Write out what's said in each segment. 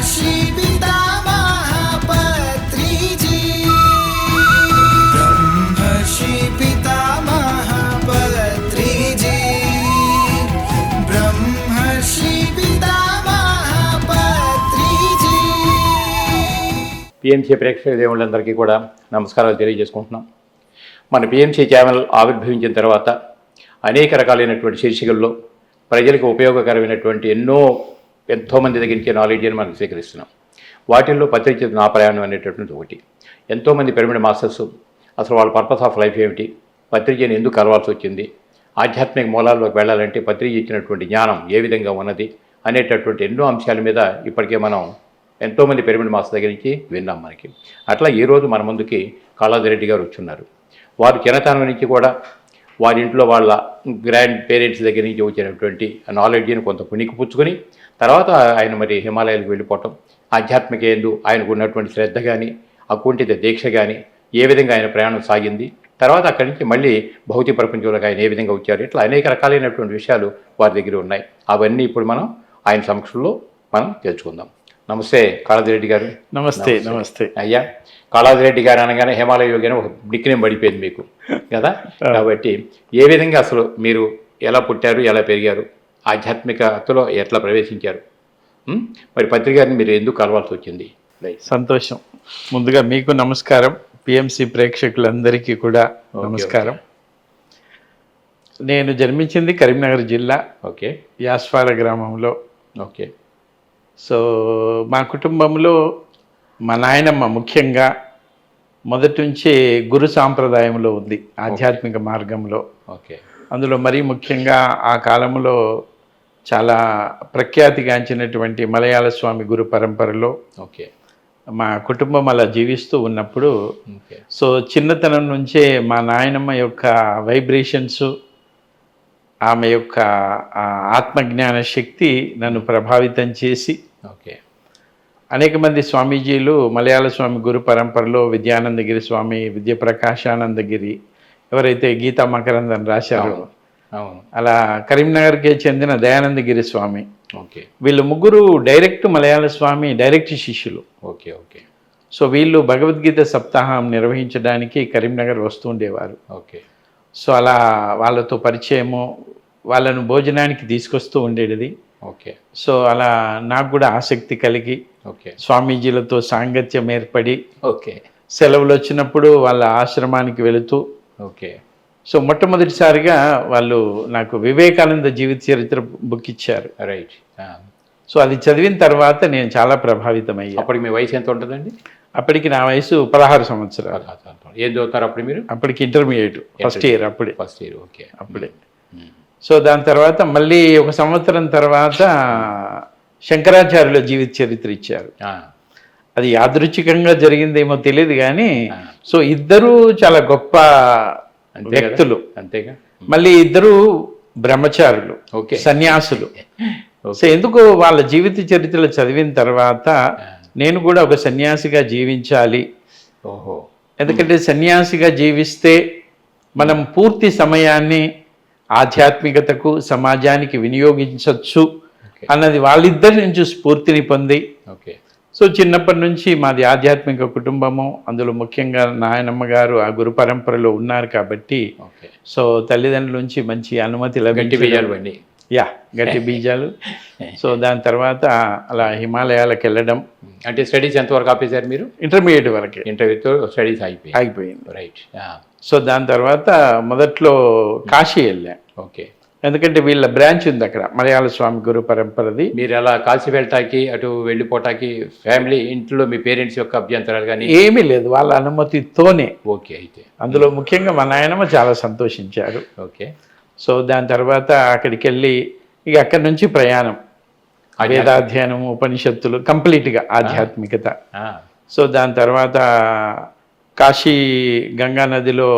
బ్రహ్మర్షి పితామహ పత్రిజీ బ్రహ్మర్షి పితామహ పత్రిజీ బ్రహ్మర్షి పితామహ పత్రిజీ. పిఎంసి ప్రేక్షక దేవుళ్ళందరికీ కూడా నమస్కారాలు తెలియజేసుకుంటున్నాం. మన పిఎంసి ఛానల్ ఆవిర్భవించిన తర్వాత అనేక రకాలైనటువంటి శీర్షికల్లో ప్రజలకు ఉపయోగకరమైనటువంటి ఎంతోమంది దగ్గర నుంచి నాలెడ్జ్ని మనం స్వీకరిస్తున్నాం. వాటిల్లో పత్రిక నా ప్రయాణం అనేటటువంటి ఒకటి. ఎంతోమంది పిరమిడ్ మాస్టర్స్ అసలు వాళ్ళ పర్పస్ ఆఫ్ లైఫ్ ఏమిటి, పత్రికని ఎందుకు కలవాల్సి వచ్చింది, ఆధ్యాత్మిక మూలాల్లోకి వెళ్ళాలంటే పత్రిక ఇచ్చినటువంటి జ్ఞానం ఏ విధంగా ఉన్నది అనేటటువంటి ఎన్నో అంశాల మీద ఇప్పటికే మనం ఎంతోమంది పిరమిడ్ మాస్టర్ దగ్గర నుంచి విన్నాం. మనకి అట్లా ఈరోజు మన ముందుకి కాళాదిరెడ్డి గారు వచ్చున్నారు. వారు చిన్నతనం నుంచి కూడా వారి ఇంట్లో వాళ్ళ గ్రాండ్ పేరెంట్స్ దగ్గర నుంచి వచ్చినటువంటి నాలెడ్జ్ని కొంత పుణికిపుచ్చుకొని తర్వాత ఆయన మరి హిమాలయాలకు వెళ్ళిపోవటం, ఆధ్యాత్మిక యందు ఆయనకు ఉన్నటువంటి శ్రద్ధ కానీ అకుంఠిత దీక్ష కానీ ఏ విధంగా ఆయన ప్రయాణం సాగింది, తర్వాత అక్కడి నుంచి మళ్ళీ భౌతిక ప్రపంచంలోకి ఆయన ఏ విధంగా వచ్చారు, ఇట్లా అనేక రకాలైనటువంటి విషయాలు వారి దగ్గర ఉన్నాయి. అవన్నీ ఇప్పుడు మనం ఆయన సమక్షంలో మనం తెలుసుకుందాం. నమస్తే కాళాదిరెడ్డి గారు. నమస్తే. నమస్తే అయ్యా. కాళాదిరెడ్డి గారు అనగానే హిమాలయ యోగి అని ఒక నిక్నేమ్ పడిపోయింది మీకు కదా. కాబట్టి ఏ విధంగా అసలు మీరు ఎలా పుట్టారు, ఎలా పెరిగారు, ఆధ్యాత్మికతలో ఎట్లా ప్రవేశించారు, మరి పత్రికని మీరు ఎందుకు కలవాల్సి వచ్చింది? సంతోషం. ముందుగా మీకు నమస్కారం, పిఎంసి ప్రేక్షకులందరికీ కూడా నమస్కారం. నేను జన్మించింది కరీంనగర్ జిల్లా ఓకే యాస్వాడ గ్రామంలో. ఓకే. సో మా కుటుంబంలో మా నాయనమ్మ ముఖ్యంగా మొదటి నుంచే గురు సాంప్రదాయంలో ఉంది, ఆధ్యాత్మిక మార్గంలో. ఓకే. అందులో మరీ ముఖ్యంగా ఆ కాలంలో చాలా ప్రఖ్యాతిగాంచినటువంటి మలయాళ స్వామి గురు పరంపరలో ఓకే మా కుటుంబం అలా జీవిస్తూ ఉన్నప్పుడు సో చిన్నతనం నుంచే మా నాయనమ్మ యొక్క వైబ్రేషన్స్, ఆమె యొక్క ఆత్మజ్ఞాన శక్తి నన్ను ప్రభావితం చేసి ఓకే అనేక మంది స్వామీజీలు మలయాళ స్వామి గురు పరంపరలో విద్యానందగిరి స్వామి, విద్యప్రకాశానందగిరి, ఎవరైతే గీతా మకరందం రాశారో అలా కరీంనగర్కే చెందిన దయానందగిరి స్వామి, ఓకే, వీళ్ళు ముగ్గురు డైరెక్ట్ మలయాళ స్వామి డైరెక్ట్ శిష్యులు. Okay okay. సో వీళ్ళు భగవద్గీత సప్తాహం నిర్వహించడానికి కరీంనగర్ వస్తూ ఉండేవారు. ఓకే. సో అలా వాళ్ళతో పరిచయము, వాళ్ళను భోజనానికి తీసుకొస్తూ ఉండేది. ఓకే. సో అలా నాకు కూడా ఆసక్తి కలిగి ఓకే స్వామీజీలతో సాంగత్యం ఏర్పడి ఓకే సెలవులు వచ్చినప్పుడు వాళ్ళ ఆశ్రమానికి వెళుతూ ఓకే. సో మొట్టమొదటిసారిగా వాళ్ళు నాకు వివేకానంద జీవిత చరిత్ర బుక్ ఇచ్చారు. రైట్. సో అది చదివిన తర్వాత నేను చాలా ప్రభావితమయ్యా. అప్పటికి మీ వయసు ఎంత ఉంటుందండి? అప్పటికి నా వయసు 16 సంవత్సరాలు. ఏం చదువుతారు అప్పుడు మీరు? అప్పటికి intermediate first year. First year. Okay. అప్పుడే. సో దాని తర్వాత మళ్ళీ ఒక సంవత్సరం తర్వాత శంకరాచార్యుల జీవిత చరిత్ర ఇచ్చారు. అది యాదృచ్ఛికంగా జరిగిందేమో తెలియదు కానీ సో ఇద్దరు చాలా గొప్ప వ్యక్తులు. అంతేగా. మళ్ళీ ఇద్దరు బ్రహ్మచారులు, ఓకే, సన్యాసులు. సో ఎందుకు వాళ్ళ జీవిత చరిత్రలు చదివిన తర్వాత నేను కూడా ఒక సన్యాసిగా జీవించాలి. ఓహో. ఎందుకంటే సన్యాసిగా జీవిస్తే మనం పూర్తి సమయాన్ని ఆధ్యాత్మికతకు, సమాజానికి వినియోగించవచ్చు అన్నది వాళ్ళిద్దరి నుంచి స్ఫూర్తిని పొంది. ఓకే. సో చిన్నప్పటి నుంచి మాది ఆధ్యాత్మిక కుటుంబము, అందులో ముఖ్యంగా నాయనమ్మ గారు ఆ గురు పరంపరలో ఉన్నారు కాబట్టి సో తల్లిదండ్రుల నుంచి మంచి అనుమతి లభించింది. యా, గట్టి బీజాలు. సో దాని తర్వాత అలా హిమాలయాలకు వెళ్ళడం. అంటే స్టడీస్ ఎంతవరకు ఆపేశారు మీరు? ఇంటర్మీడియట్ వరకే. ఇంటర్వ్యూతో స్టడీస్ ఆగిపోయింది. రైట్. సో దాని తర్వాత మొదట్లో కాశీ వెళ్ళా. ఓకే. ఎందుకంటే వీళ్ళ బ్రాంచ్ ఉంది అక్కడ, మలయాళ స్వామి గురు పరంపరది. మీరు అలా కాశీ వెళ్ళటానికి అటు వెళ్ళిపోవటానికి ఫ్యామిలీ ఇంట్లో మీ పేరెంట్స్ యొక్క అభ్యంతరాలు కానీ ఏమీ లేదు, వాళ్ళ అనుమతితోనే. ఓకే. అయితే అందులో ముఖ్యంగా మా నాయనమ్మ చాలా సంతోషించారు. ఓకే. సో దాని తర్వాత అక్కడికి వెళ్ళి ఇక అక్కడి నుంచి ప్రయాణం, వేదాధ్యయనం, ఉపనిషత్తులు, కంప్లీట్గా ఆధ్యాత్మికత. సో దాని తర్వాత కాశీ గంగా నదిలో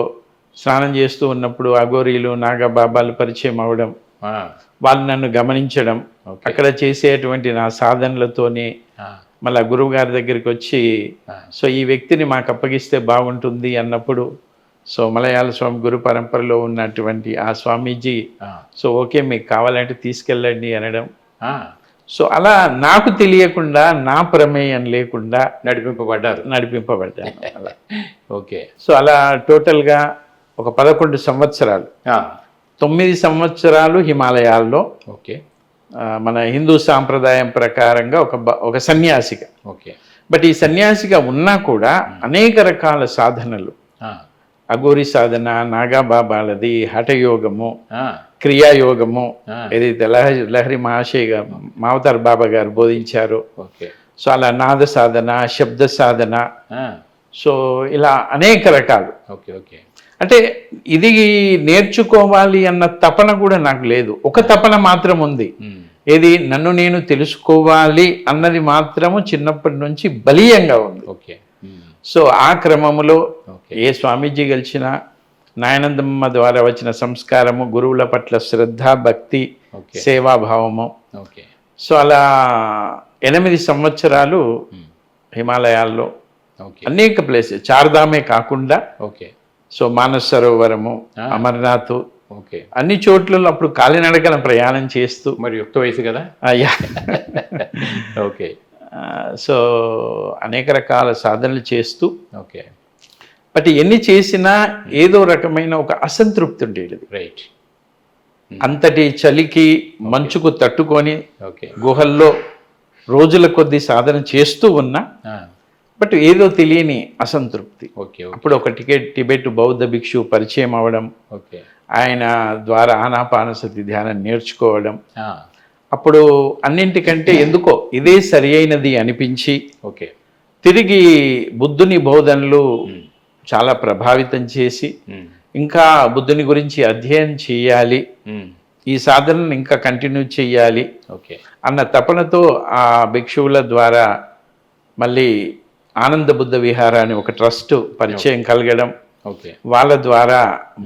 స్నానం చేస్తూ ఉన్నప్పుడు అఘోరీలు, నాగబాబాలు పరిచయం అవ్వడం, వాళ్ళు నన్ను గమనించడం, అక్కడ చేసేటువంటి నా సాధనలతోనే మళ్ళీ గురువు గారి దగ్గరికి వచ్చి సో ఈ వ్యక్తిని మాకు అప్పగిస్తే బాగుంటుంది అన్నప్పుడు సో మలయాళ స్వామి గురు పరంపరలో ఉన్నటువంటి ఆ స్వామీజీ సో ఓకే మీకు కావాలంటే తీసుకెళ్ళండి అనడం. సో అలా నాకు తెలియకుండా నా ప్రమేయం లేకుండా నడిపింపబడ్డారు. నడిపింపబడ్డాను అలా. ఓకే. సో అలా టోటల్గా ఒక 11 సంవత్సరాలు, 9 సంవత్సరాలు హిమాలయాల్లో ఓకే. మన హిందూ సాంప్రదాయం ప్రకారంగా ఒక సన్యాసిగా. ఓకే. బట్ ఈ సన్యాసిగా ఉన్నా కూడా అనేక రకాల సాధనలు, అఘోరి సాధన, నాగాబాబాలది, హఠయోగము, క్రియాయోగము, ఏదైతే లహరి మహాశయ మావతార్ బాబా గారు బోధించారో, సో అలా నాద సాధన, శబ్ద సాధన, సో ఇలా అనేక రకాలు. ఓకే. ఓకే. అంటే ఇది నేర్చుకోవాలి అన్న తపన కూడా నాకు లేదు. ఒక తపన మాత్రం ఉంది, ఏది నన్ను నేను తెలుసుకోవాలి అన్నది మాత్రము చిన్నప్పటి నుంచి బలీయంగా ఉంది. ఓకే. సో ఆ క్రమములో ఏ స్వామీజీ గెలిచినా నాయనందమ్మ ద్వారా వచ్చిన సంస్కారము, గురువుల పట్ల శ్రద్ధ, భక్తి, సేవాభావము. సో అలా 8 సంవత్సరాలు హిమాలయాల్లో అనేక ప్లేసెస్, చార్ధామే కాకుండా సో మానస సరోవరము, అమర్నాథ్, అన్ని చోట్లలో అప్పుడు కాలినడకన ప్రయాణం చేస్తూ, మరి యుక్త వయసు కదా. ఓకే. సో అనేక రకాల సాధనలు చేస్తూ, ఓకే. బట్ ఎన్ని చేసినా ఏదో రకమైన ఒక అసంతృప్తి ఉండేది. రైట్. అంతటి చలికి మంచుకు తట్టుకొని గుహల్లో రోజుల కొద్ది సాధన చేస్తూ ఉన్నా, బట్ ఏదో తెలియని అసంతృప్తి. అప్పుడు ఒక టిబెట్ బౌద్ధ భిక్షు పరిచయం అవ్వడం, ఆయన ద్వారా ఆనాపానసతి ధ్యానం నేర్చుకోవడం, అప్పుడు అన్నింటికంటే ఎందుకో ఇదే సరి అయినది అనిపించి తిరిగి బుద్ధుని బోధనలు చాలా ప్రభావితం చేసి, ఇంకా బుద్ధుని గురించి అధ్యయనం చేయాలి, ఈ సాధనను ఇంకా కంటిన్యూ చేయాలి అన్న తపనతో ఆ భిక్షువుల ద్వారా మళ్ళీ ఆనంద బుద్ధ విహార అని ఒక ట్రస్ట్ పరిచయం కలగడం, వాళ్ళ ద్వారా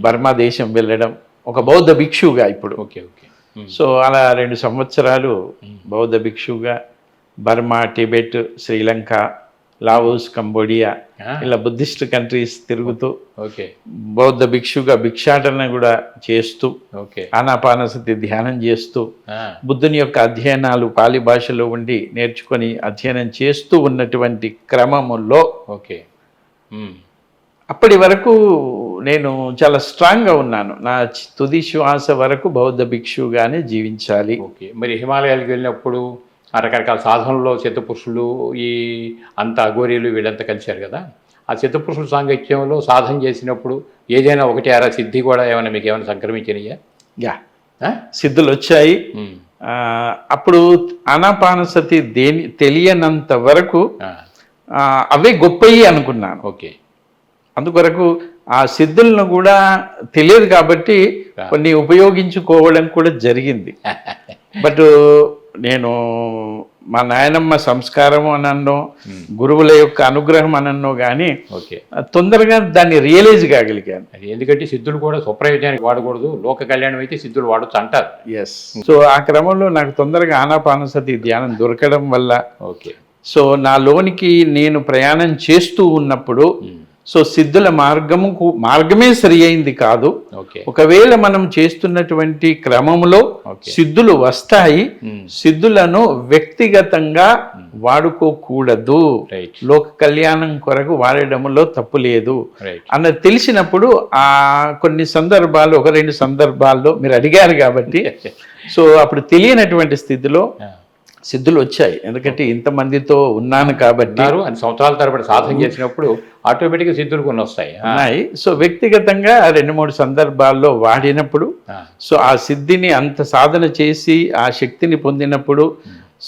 బర్మా దేశం వెళ్ళడం, ఒక బౌద్ధ భిక్షువుగా ఇప్పుడు. సో అలా 2 సంవత్సరాలు బౌద్ధ భిక్షువుగా Burma, Tibet, Sri Lanka, Laos, Cambodia ఇలా బుద్ధిస్ట్ కంట్రీస్ తిరుగుతూ బౌద్ధ భిక్షుగా భిక్షాటన కూడా చేస్తూ, ఆనాపానసతి ధ్యానం చేస్తూ, బుద్ధుని యొక్క అధ్యయనాలు పాలి భాషలో ఉండి నేర్చుకొని అధ్యయనం చేస్తూ ఉన్నటువంటి క్రమములో అప్పటి వరకు నేను చాలా స్ట్రాంగ్గా ఉన్నాను. నా తుది శ్వాస వరకు బౌద్ధ భిక్షుగానే జీవించాలి. మరి హిమాలయాలకు వెళ్ళినప్పుడు ఆ రకరకాల సాధనలో చిత్తపురుషులు, ఈ అంత అఘోరీలు వీళ్ళంతా కలిశారు కదా, ఆ చిత్తపురుషుల సాంగత్యంలో సాధన చేసినప్పుడు ఏదైనా ఒకటి అరా సిద్ధి కూడా ఏమైనా మీకు ఏమైనా సంక్రమించినాయా? సిద్ధులు వచ్చాయి. అప్పుడు ఆనాపానసతి తెలియనంత వరకు అవే గొప్పయి అనుకున్నాను. అందుకొరకు ఆ సిద్ధులను కూడా తెలియదు కాబట్టి కొన్ని ఉపయోగించుకోవడం కూడా జరిగింది. బట్ నేను మా నాయనమ్మ సంస్కారం అనన్నో, గురువుల యొక్క అనుగ్రహం అనన్నో కానీ తొందరగా దాన్ని రియలైజ్ కాగలిగాను. ఎందుకంటే సిద్ధులు కూడా స్వప్రయోజనానికి వాడకూడదు, లోక కళ్యాణం అయితే సిద్ధులు వాడచ్చు అంటారు. ఎస్. సో ఆ క్రమంలో నాకు తొందరగా ఆనాపానసతి ధ్యానం దొరకడం వల్ల సో నాలోనికి నేను ప్రయాణం చేస్తూ ఉన్నప్పుడు సో సిద్ధుల మార్గమే సరి అయింది కాదు. ఒకవేళ మనం చేస్తున్నటువంటి క్రమంలో సిద్ధులు వస్తాయి, సిద్ధులను వ్యక్తిగతంగా వాడుకోకూడదు, లోక కళ్యాణం కొరకు వాడడంలో తప్పు లేదు అన్నది తెలిసినప్పుడు ఆ కొన్ని సందర్భాలు, 1-2 సందర్భాల్లో మీరు అడిగారు కాబట్టి సో అప్పుడు తెలియనటువంటి స్థితిలో సిద్ధులు వచ్చాయి. ఎందుకంటే ఇంతమందితో ఉన్నాను కాబట్టి, అన్ని సంవత్సరాల తరబడి సాధన చేసినప్పుడు ఆటోమేటిక్గా సిద్ధులు కొన్ని వస్తాయి. సో వ్యక్తిగతంగా 2-3 సందర్భాల్లో వాడినప్పుడు సో ఆ సిద్ధిని అంత సాధన చేసి ఆ శక్తిని పొందినప్పుడు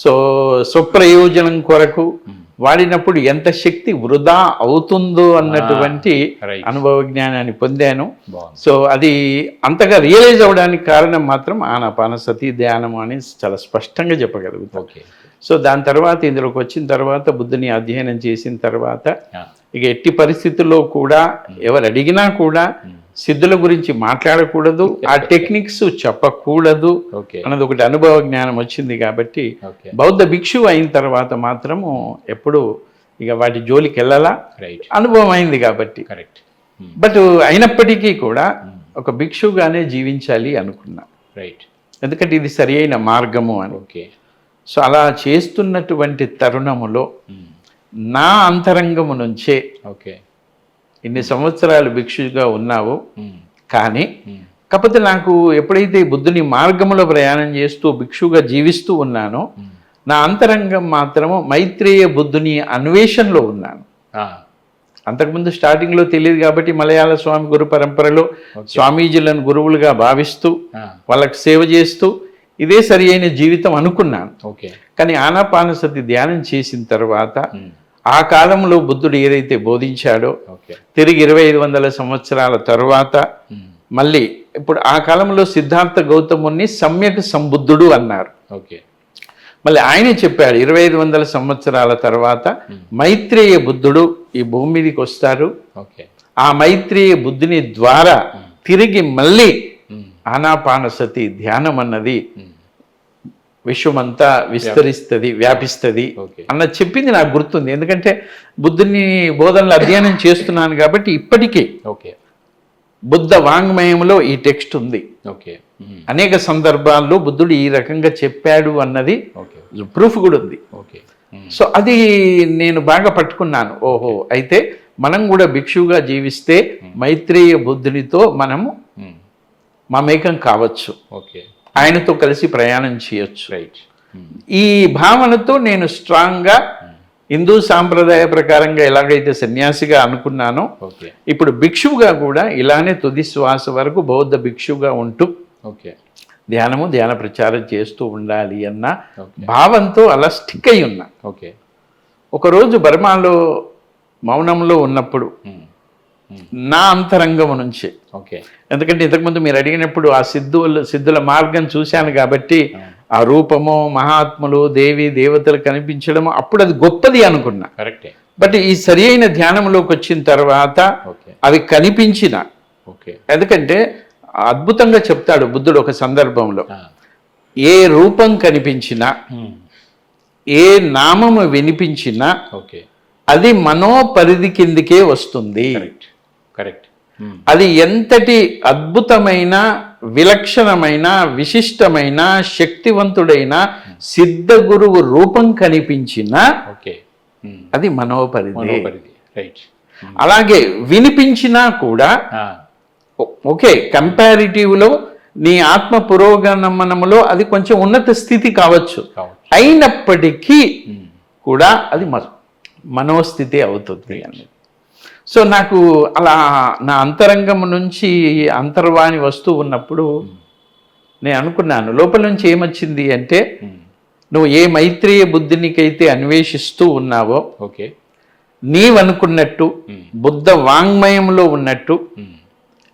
సో స్వప్రయోజనం కొరకు వాడినప్పుడు ఎంత శక్తి వృధా అవుతుందో అన్నటువంటి అనుభవ జ్ఞానాన్ని పొందాను. సో అది అంతగా రియలైజ్ అవ్వడానికి కారణం మాత్రం ఆనాపానసతి ధ్యానం అని చాలా స్పష్టంగా చెప్పగలుగుతాం. సో దాని తర్వాత ఇందులోకి వచ్చిన తర్వాత బుద్ధుని అధ్యయనం చేసిన తర్వాత ఇక ఎట్టి పరిస్థితుల్లో కూడా ఎవరు అడిగినా కూడా సిద్ధుల గురించి మాట్లాడకూడదు, ఆ టెక్నిక్స్ చెప్పకూడదు అన్నది ఒకటి అనుభవ జ్ఞానం వచ్చింది. కాబట్టి బౌద్ధ భిక్షువు అయిన తర్వాత మాత్రము ఎప్పుడు ఇక వాటి జోలికి వెళ్ళాలా, అనుభవం అయింది కాబట్టి. బట్ అయినప్పటికీ కూడా ఒక భిక్షువుగానే జీవించాలి అనుకున్నా, ఎందుకంటే ఇది సరి అయిన మార్గము అని. సో అలా చేస్తున్నటువంటి తరుణములో నా అంతరంగము నుంచే ఓకే. ఇన్ని సంవత్సరాలు భిక్షుగా ఉన్నావు, కానీ కాకపోతే నాకు ఎప్పుడైతే బుద్ధుని మార్గంలో ప్రయాణం చేస్తూ భిక్షుగా జీవిస్తూ ఉన్నానో నా అంతరంగం మాత్రము మైత్రేయ బుద్ధుని అన్వేషణలో ఉన్నాను. అంతకుముందు స్టార్టింగ్లో తెలియదు కాబట్టి మలయాళ స్వామి గురు పరంపరలో స్వామీజీలను గురువులుగా భావిస్తూ వాళ్ళకి సేవ చేస్తూ ఇదే సరి అయిన జీవితం అనుకున్నాను. కానీ ఆనాపానసతి ధ్యానం చేసిన తర్వాత ఆ కాలంలో బుద్ధుడు ఏదైతే బోధించాడో తిరిగి 2500 సంవత్సరాల తర్వాత మళ్ళీ ఇప్పుడు ఆ కాలంలో సిద్ధార్థ గౌతముని సమ్యక్ సంబుద్ధుడు అన్నారు. మళ్ళీ ఆయన చెప్పాడు 2500 సంవత్సరాల తర్వాత మైత్రేయ బుద్ధుడు ఈ భూమి మీదకి వస్తారు. ఆ మైత్రేయ బుద్ధుని ద్వారా తిరిగి మళ్ళీ ఆనాపానసతి ధ్యానం అన్నది విశ్వమంతా విస్తరిస్తుంది, వ్యాపిస్తుంది అన్నది చెప్పింది నాకు గుర్తుంది. ఎందుకంటే బుద్ధుని బోధనలు అధ్యయనం చేస్తున్నాను కాబట్టి ఇప్పటికీ బుద్ధ వాంగ్మయంలో ఈ టెక్స్ట్ ఉంది. అనేక సందర్భాల్లో బుద్ధుడు ఈ రకంగా చెప్పాడు అన్నది ప్రూఫ్ కూడా ఉంది. సో అది నేను బాగా పట్టుకున్నాను. ఓహో, అయితే మనం కూడా భిక్షువుగా జీవిస్తే మైత్రేయ బుద్ధునితో మనము మమేకం కావచ్చు, ఆయనతో కలిసి ప్రయాణం చేయొచ్చు. ఈ భావనతో నేను స్ట్రాంగ్గా హిందూ సాంప్రదాయ ప్రకారంగా ఎలాగైతే సన్యాసిగా అనుకున్నానో ఇప్పుడు భిక్షువుగా కూడా ఇలానే తుది శ్వాస వరకు బౌద్ధ భిక్షువుగా ఉంటూ ధ్యానము ధ్యాన ప్రచారం చేస్తూ ఉండాలి అన్న భావంతో అలా స్టిక్ అయి ఉన్నా. ఒకరోజు బర్మాలో మౌనంలో ఉన్నప్పుడు నా అంతరంగము నుంచి, ఎందుకంటే ఇంతకుముందు మీరు అడిగినప్పుడు ఆ సిద్ధుల మార్గం చూశాను కాబట్టి ఆ రూపము మహాత్ములు దేవి దేవతలు కనిపించడము అప్పుడు అది గొప్పది అనుకున్నా. బట్ ఈ సరి అయిన ధ్యానంలోకి వచ్చిన తర్వాత అవి కనిపించిన, ఎందుకంటే అద్భుతంగా చెప్తాడు బుద్ధుడు ఒక సందర్భంలో, ఏ రూపం కనిపించినా ఏ నామము వినిపించినా అది మనోపరిధి కిందికే వస్తుంది. అది ఎంతటి అద్భుతమైన విలక్షణమైన విశిష్టమైన శక్తివంతుడైన సిద్ధ గురువు రూపం కనిపించినా అది మనోపరిధి. అలాగే వినిపించినా కూడా ఓకే, కంపారిటివ్లో నీ ఆత్మ పురోగమనములో అది కొంచెం ఉన్నత స్థితి కావచ్చు, అయినప్పటికీ కూడా అది మనోస్థితి అవుతుంది అని. సో నాకు అలా నా అంతరంగం నుంచి అంతర్వాణి వస్తూ ఉన్నప్పుడు నేను అనుకున్నాను, లోపల నుంచి ఏమొచ్చింది అంటే, నువ్వు ఏ మైత్రేయ బుద్ధినికైతే అన్వేషిస్తూ ఉన్నావో నీవనుకున్నట్టు బుద్ధ వాంగ్మయంలో ఉన్నట్టు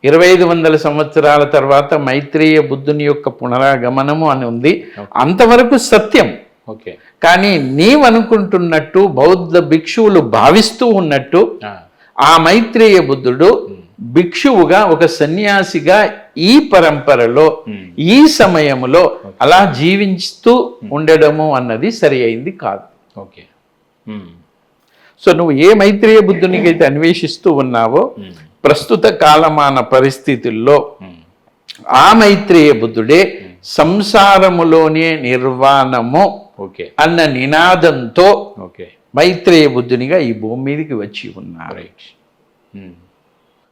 2500 సంవత్సరాల తర్వాత మైత్రేయ బుద్ధుని యొక్క పునరాగమనము అని ఉంది, అంతవరకు సత్యం. కానీ నీవనుకుంటున్నట్టు బౌద్ధ భిక్షువులు భావిస్తూ ఉన్నట్టు ఆ మైత్రేయ బుద్ధుడు భిక్షువుగా ఒక సన్యాసిగా ఈ పరంపరలో ఈ సమయంలో అలా జీవిస్తూ ఉండడము అన్నది సరి అయింది కాదు. సో నువ్వు ఏ మైత్రేయ బుద్ధునికైతే అన్వేషిస్తూ ఉన్నావో ప్రస్తుత కాలమాన పరిస్థితుల్లో ఆ మైత్రేయ బుద్ధుడే సంసారములోనే నిర్వాణము అన్న నినాదంతో మైత్రేయ బుద్ధునిగా ఈ భూమి మీదకి వచ్చి ఉన్నారు.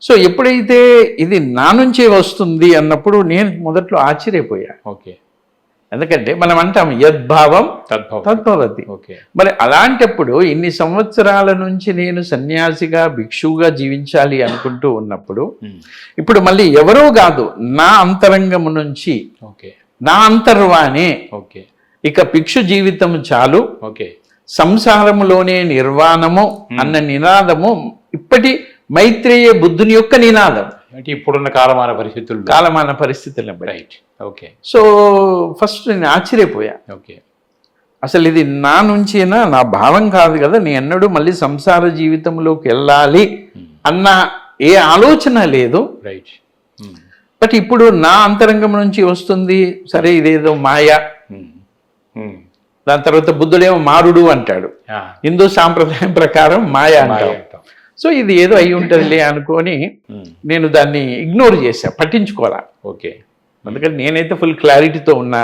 సో ఎప్పుడైతే ఇది నా నుంచే వస్తుంది అన్నప్పుడు నేను మొదట్లో ఆశ్చర్యపోయా. ఎందుకంటే మనం అంటాం యద్భావం తద్భవతి. మరి అలాంటప్పుడు ఇన్ని సంవత్సరాల నుంచి నేను సన్యాసిగా భిక్షువుగా జీవించాలి అనుకుంటూ ఉన్నప్పుడు ఇప్పుడు మళ్ళీ ఎవరో కాదు, నా అంతరంగము నుంచి నా అంతర్వాణి ఇక భిక్షు జీవితం చాలు, సంసారములోనే నిర్వాణము అన్న నినాదము ఇప్పటి మైత్రేయ బుద్ధుని యొక్క నినాదం. అంటే ఇప్పుడున్న కాలమాన పరిస్థితులు సో ఫస్ట్ నేను ఆశ్చర్యపోయా, అసలు ఇది నా నుంచేనా, నా భావం కాదు కదా, నేను ఎన్నడూ మళ్ళీ సంసార జీవితంలోకి వెళ్ళాలి అన్న ఏ ఆలోచన లేదు. బట్ ఇప్పుడు నా అంతరంగం నుంచి వస్తుంది, సరే ఇదేదో మాయ. దాని తర్వాత బుద్ధుడేమో మారుడు అంటాడు, హిందూ సాంప్రదాయం ప్రకారం మాయ అంటాడు. సో ఇది ఏదో అయి ఉంటుందిలే అనుకొని నేను దాన్ని ఇగ్నోర్ చేశా, పట్టించుకోవాలా. ఎందుకంటే నేనైతే ఫుల్ క్లారిటీతో ఉన్నా.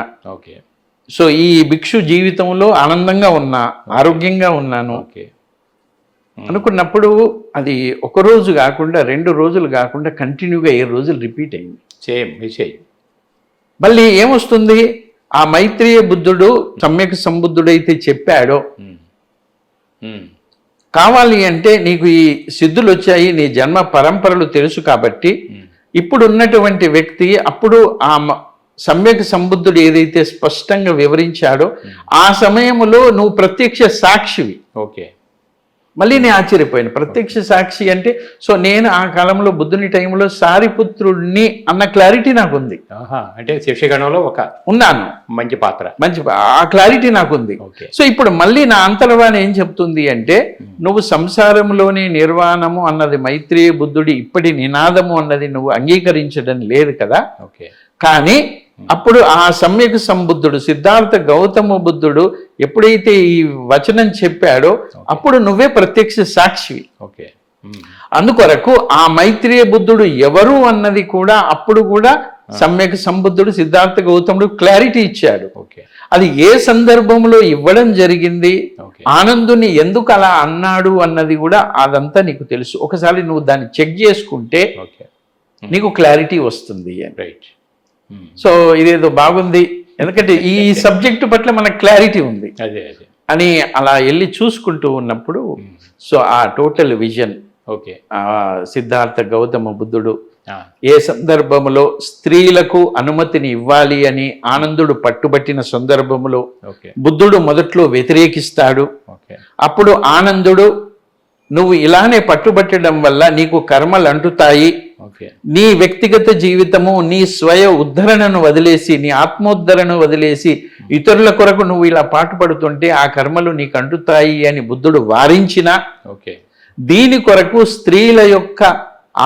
సో ఈ భిక్షు జీవితంలో ఆనందంగా ఉన్నా, ఆరోగ్యంగా ఉన్నాను ఓకే. అనుకున్నప్పుడు అది ఒక రోజు కాకుండా 2 రోజులు కాకుండా కంటిన్యూగా 7 రోజులు రిపీట్ అయింది. సేమ్ విషయం. మళ్ళీ ఏమొస్తుంది, ఆ మైత్రేయ బుద్ధుడు సమ్యక్ సంబుద్ధుడైతే చెప్పాడో కావాలి అంటే నీకు ఈ సిద్ధులు వచ్చాయి, నీ జన్మ పరంపరలు తెలుసు కాబట్టి ఇప్పుడు ఉన్నటువంటి వ్యక్తి అప్పుడు ఆ సమ్యక్ సంబుద్ధుడు ఏదైతే స్పష్టంగా వివరించాడో ఆ సమయంలో నువ్వు ప్రత్యక్ష సాక్షివి. ఓకే. మళ్ళీ నేను ఆశ్చర్యపోయాను. ప్రత్యక్ష సాక్షి అంటే సో నేను ఆ కాలంలో బుద్ధుని టైంలో సారిపుత్రుడిని అన్న క్లారిటీ నాకు ఉంది. అంటే శిష్యగణంలో ఉన్నాను, మంచి పాత్ర, ఆ క్లారిటీ నాకుంది. సో ఇప్పుడు మళ్ళీ నా అంతర్వాణి ఏం చెప్తుంది అంటే నువ్వు సంసారంలోనే నిర్వాణము అన్నది మైత్రేయ బుద్ధుడి ఇప్పటి నినాదము అన్నది నువ్వు అంగీకరించడం లేదు కదా. ఓకే. కానీ అప్పుడు ఆ సమ్యక్ సంబుద్ధుడు సిద్ధార్థ గౌతమ బుద్ధుడు ఎప్పుడైతే ఈ వచనం చెప్పాడో అప్పుడు నువ్వే ప్రత్యక్ష సాక్షివి. ఓకే. అందుకొరకు ఆ మైత్రేయ బుద్ధుడు ఎవరు అన్నది కూడా అప్పుడు కూడా సమ్యక్ సంబుద్ధుడు సిద్ధార్థ గౌతముడు క్లారిటీ ఇచ్చాడు. అది ఏ సందర్భంలో ఇవ్వడం జరిగింది, ఆనందుని ఎందుకు అలా అన్నాడు అన్నది కూడా అదంతా నీకు తెలుసు. ఒకసారి నువ్వు దాన్ని చెక్ చేసుకుంటే నీకు క్లారిటీ వస్తుంది. రైట్. సో ఇదేదో బాగుంది, ఎందుకంటే ఈ సబ్జెక్టు పట్ల మనకు క్లారిటీ ఉంది అని అలా వెళ్ళి చూసుకుంటూ ఉన్నప్పుడు సో ఆ total vision. Okay. Siddhartha Gautama బుద్ధుడు ఏ సందర్భంలో స్త్రీలకు అనుమతిని ఇవ్వాలి అని ఆనందుడు పట్టుబట్టిన సందర్భంలో బుద్ధుడు మొదట్లో వ్యతిరేకిస్తాడు. అప్పుడు ఆనందుడు నువ్వు ఇలానే పట్టుబట్టడం వల్ల నీకు కర్మలు అంటుతాయి, నీ వ్యక్తిగత జీవితము నీ స్వయ ఉద్ధరణను వదిలేసి నీ ఆత్మోద్ధరణను వదిలేసి ఇతరుల కొరకు నువ్వు ఇలా పాటుపడుతుంటే ఆ కర్మలు నీకు అంటుతాయి అని బుద్ధుడు వారించిన దీని కొరకు స్త్రీల యొక్క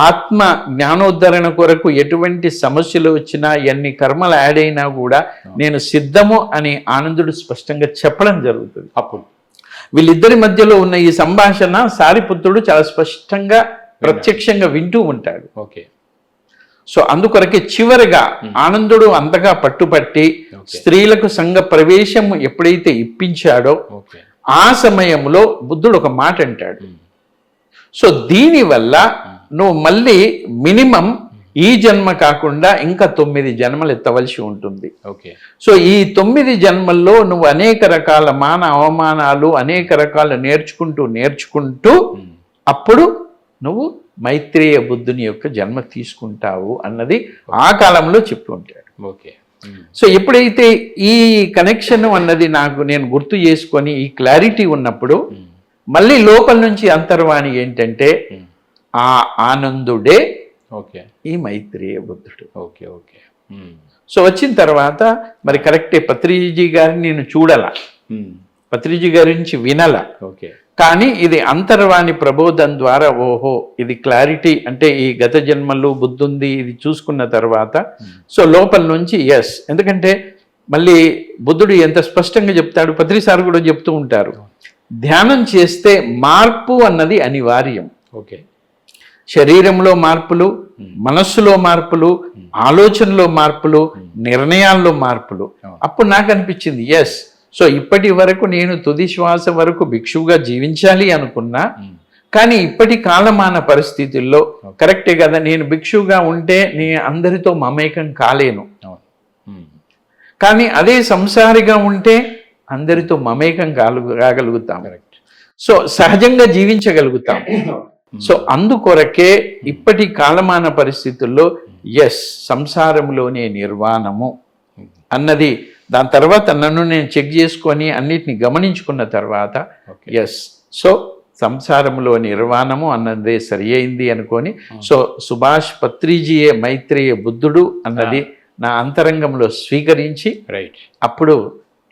ఆత్మ జ్ఞానోద్ధరణ కొరకు ఎటువంటి సమస్యలు వచ్చినా ఎన్ని కర్మలు యాడ్ అయినా కూడా నేను సిద్ధము అని ఆనందుడు స్పష్టంగా చెప్పడం జరుగుతుంది. అప్పుడు వీళ్ళిద్దరి మధ్యలో ఉన్న ఈ సంభాషణ సారిపుత్రుడు చాలా స్పష్టంగా ప్రత్యక్షంగా వింటూ ఉంటాడు. ఓకే. సో అందుకొరకే చివరిగా ఆనందుడు అంతగా పట్టుపట్టి స్త్రీలకు సంఘ ప్రవేశం ఎప్పుడైతే ఇప్పించాడో ఆ సమయంలో బుద్ధుడు ఒక మాట అంటాడు. సో దీనివల్ల నువ్వు మళ్ళీ మినిమం ఈ జన్మ కాకుండా ఇంకా 9 జన్మలు ఎత్తవలసి ఉంటుంది. సో ఈ 9 జన్మల్లో నువ్వు అనేక రకాల మాన అవమానాలు అనేక రకాలు నేర్చుకుంటూ అప్పుడు నువ్వు మైత్రేయ బుద్ధుని యొక్క జన్మ తీసుకుంటావు అన్నది ఆ కాలంలో చెప్తూ ఉంటాడు. ఓకే. సో ఎప్పుడైతే ఈ కనెక్షన్ అన్నది నేను గుర్తు చేసుకొని ఈ క్లారిటీ ఉన్నప్పుడు మళ్ళీ లోపల నుంచి అంతర్వాణి ఏంటంటే ఆ ఆనందుడే ఈ మైత్రేయ బుద్ధుడు. ఓకే. ఓకే. సో వచ్చిన తర్వాత మరి కరెక్టే పత్రిజీ గారిని నేను చూడాల, పత్రిజీ గారి నుంచి వినాల. ఓకే. కానీ ఇది అంతర్వాణి ప్రబోధం ద్వారా ఓహో ఇది క్లారిటీ అంటే ఈ గత జన్మలు బుద్ధుంది ఇది చూసుకున్న తర్వాత సో లోపల నుంచి ఎస్. ఎందుకంటే మళ్ళీ బుద్ధుడు ఎంత స్పష్టంగా చెప్తాడు, పత్రిసారు కూడా చెప్తూ ఉంటారు, ధ్యానం చేస్తే మార్పు అన్నది అనివార్యం. ఓకే. శరీరంలో మార్పులు, మనస్సులో మార్పులు, ఆలోచనలో మార్పులు, నిర్ణయాల్లో మార్పులు. అప్పుడు నాకు అనిపించింది ఎస్. సో ఇప్పటి వరకు నేను తుది శ్వాస వరకు భిక్షువుగా జీవించాలి అనుకున్నా, కానీ ఇప్పటి కాలమాన పరిస్థితుల్లో కరెక్టే కదా, నేను భిక్షువుగా ఉంటే నేను అందరితో మమేకం కాలేను, కానీ అదే సంసారిగా ఉంటే అందరితో మమేకం కాగలుగుతాం, సో సహజంగా జీవించగలుగుతాం. సో అందుకొరకే ఇప్పటి కాలమాన పరిస్థితుల్లో ఎస్ సంసారంలోనే నిర్వాణము అన్నది, దాని తర్వాత నన్ను నేను చెక్ చేసుకొని అన్నిటిని గమనించుకున్న తర్వాత ఎస్ సో సంసారంలో నిర్వాణము అన్నదే సరి అయింది అనుకొని సో సుభాష్ పత్రిజీయే మైత్రేయ బుద్ధుడు అన్నది నా అంతరంగంలో స్వీకరించి అప్పుడు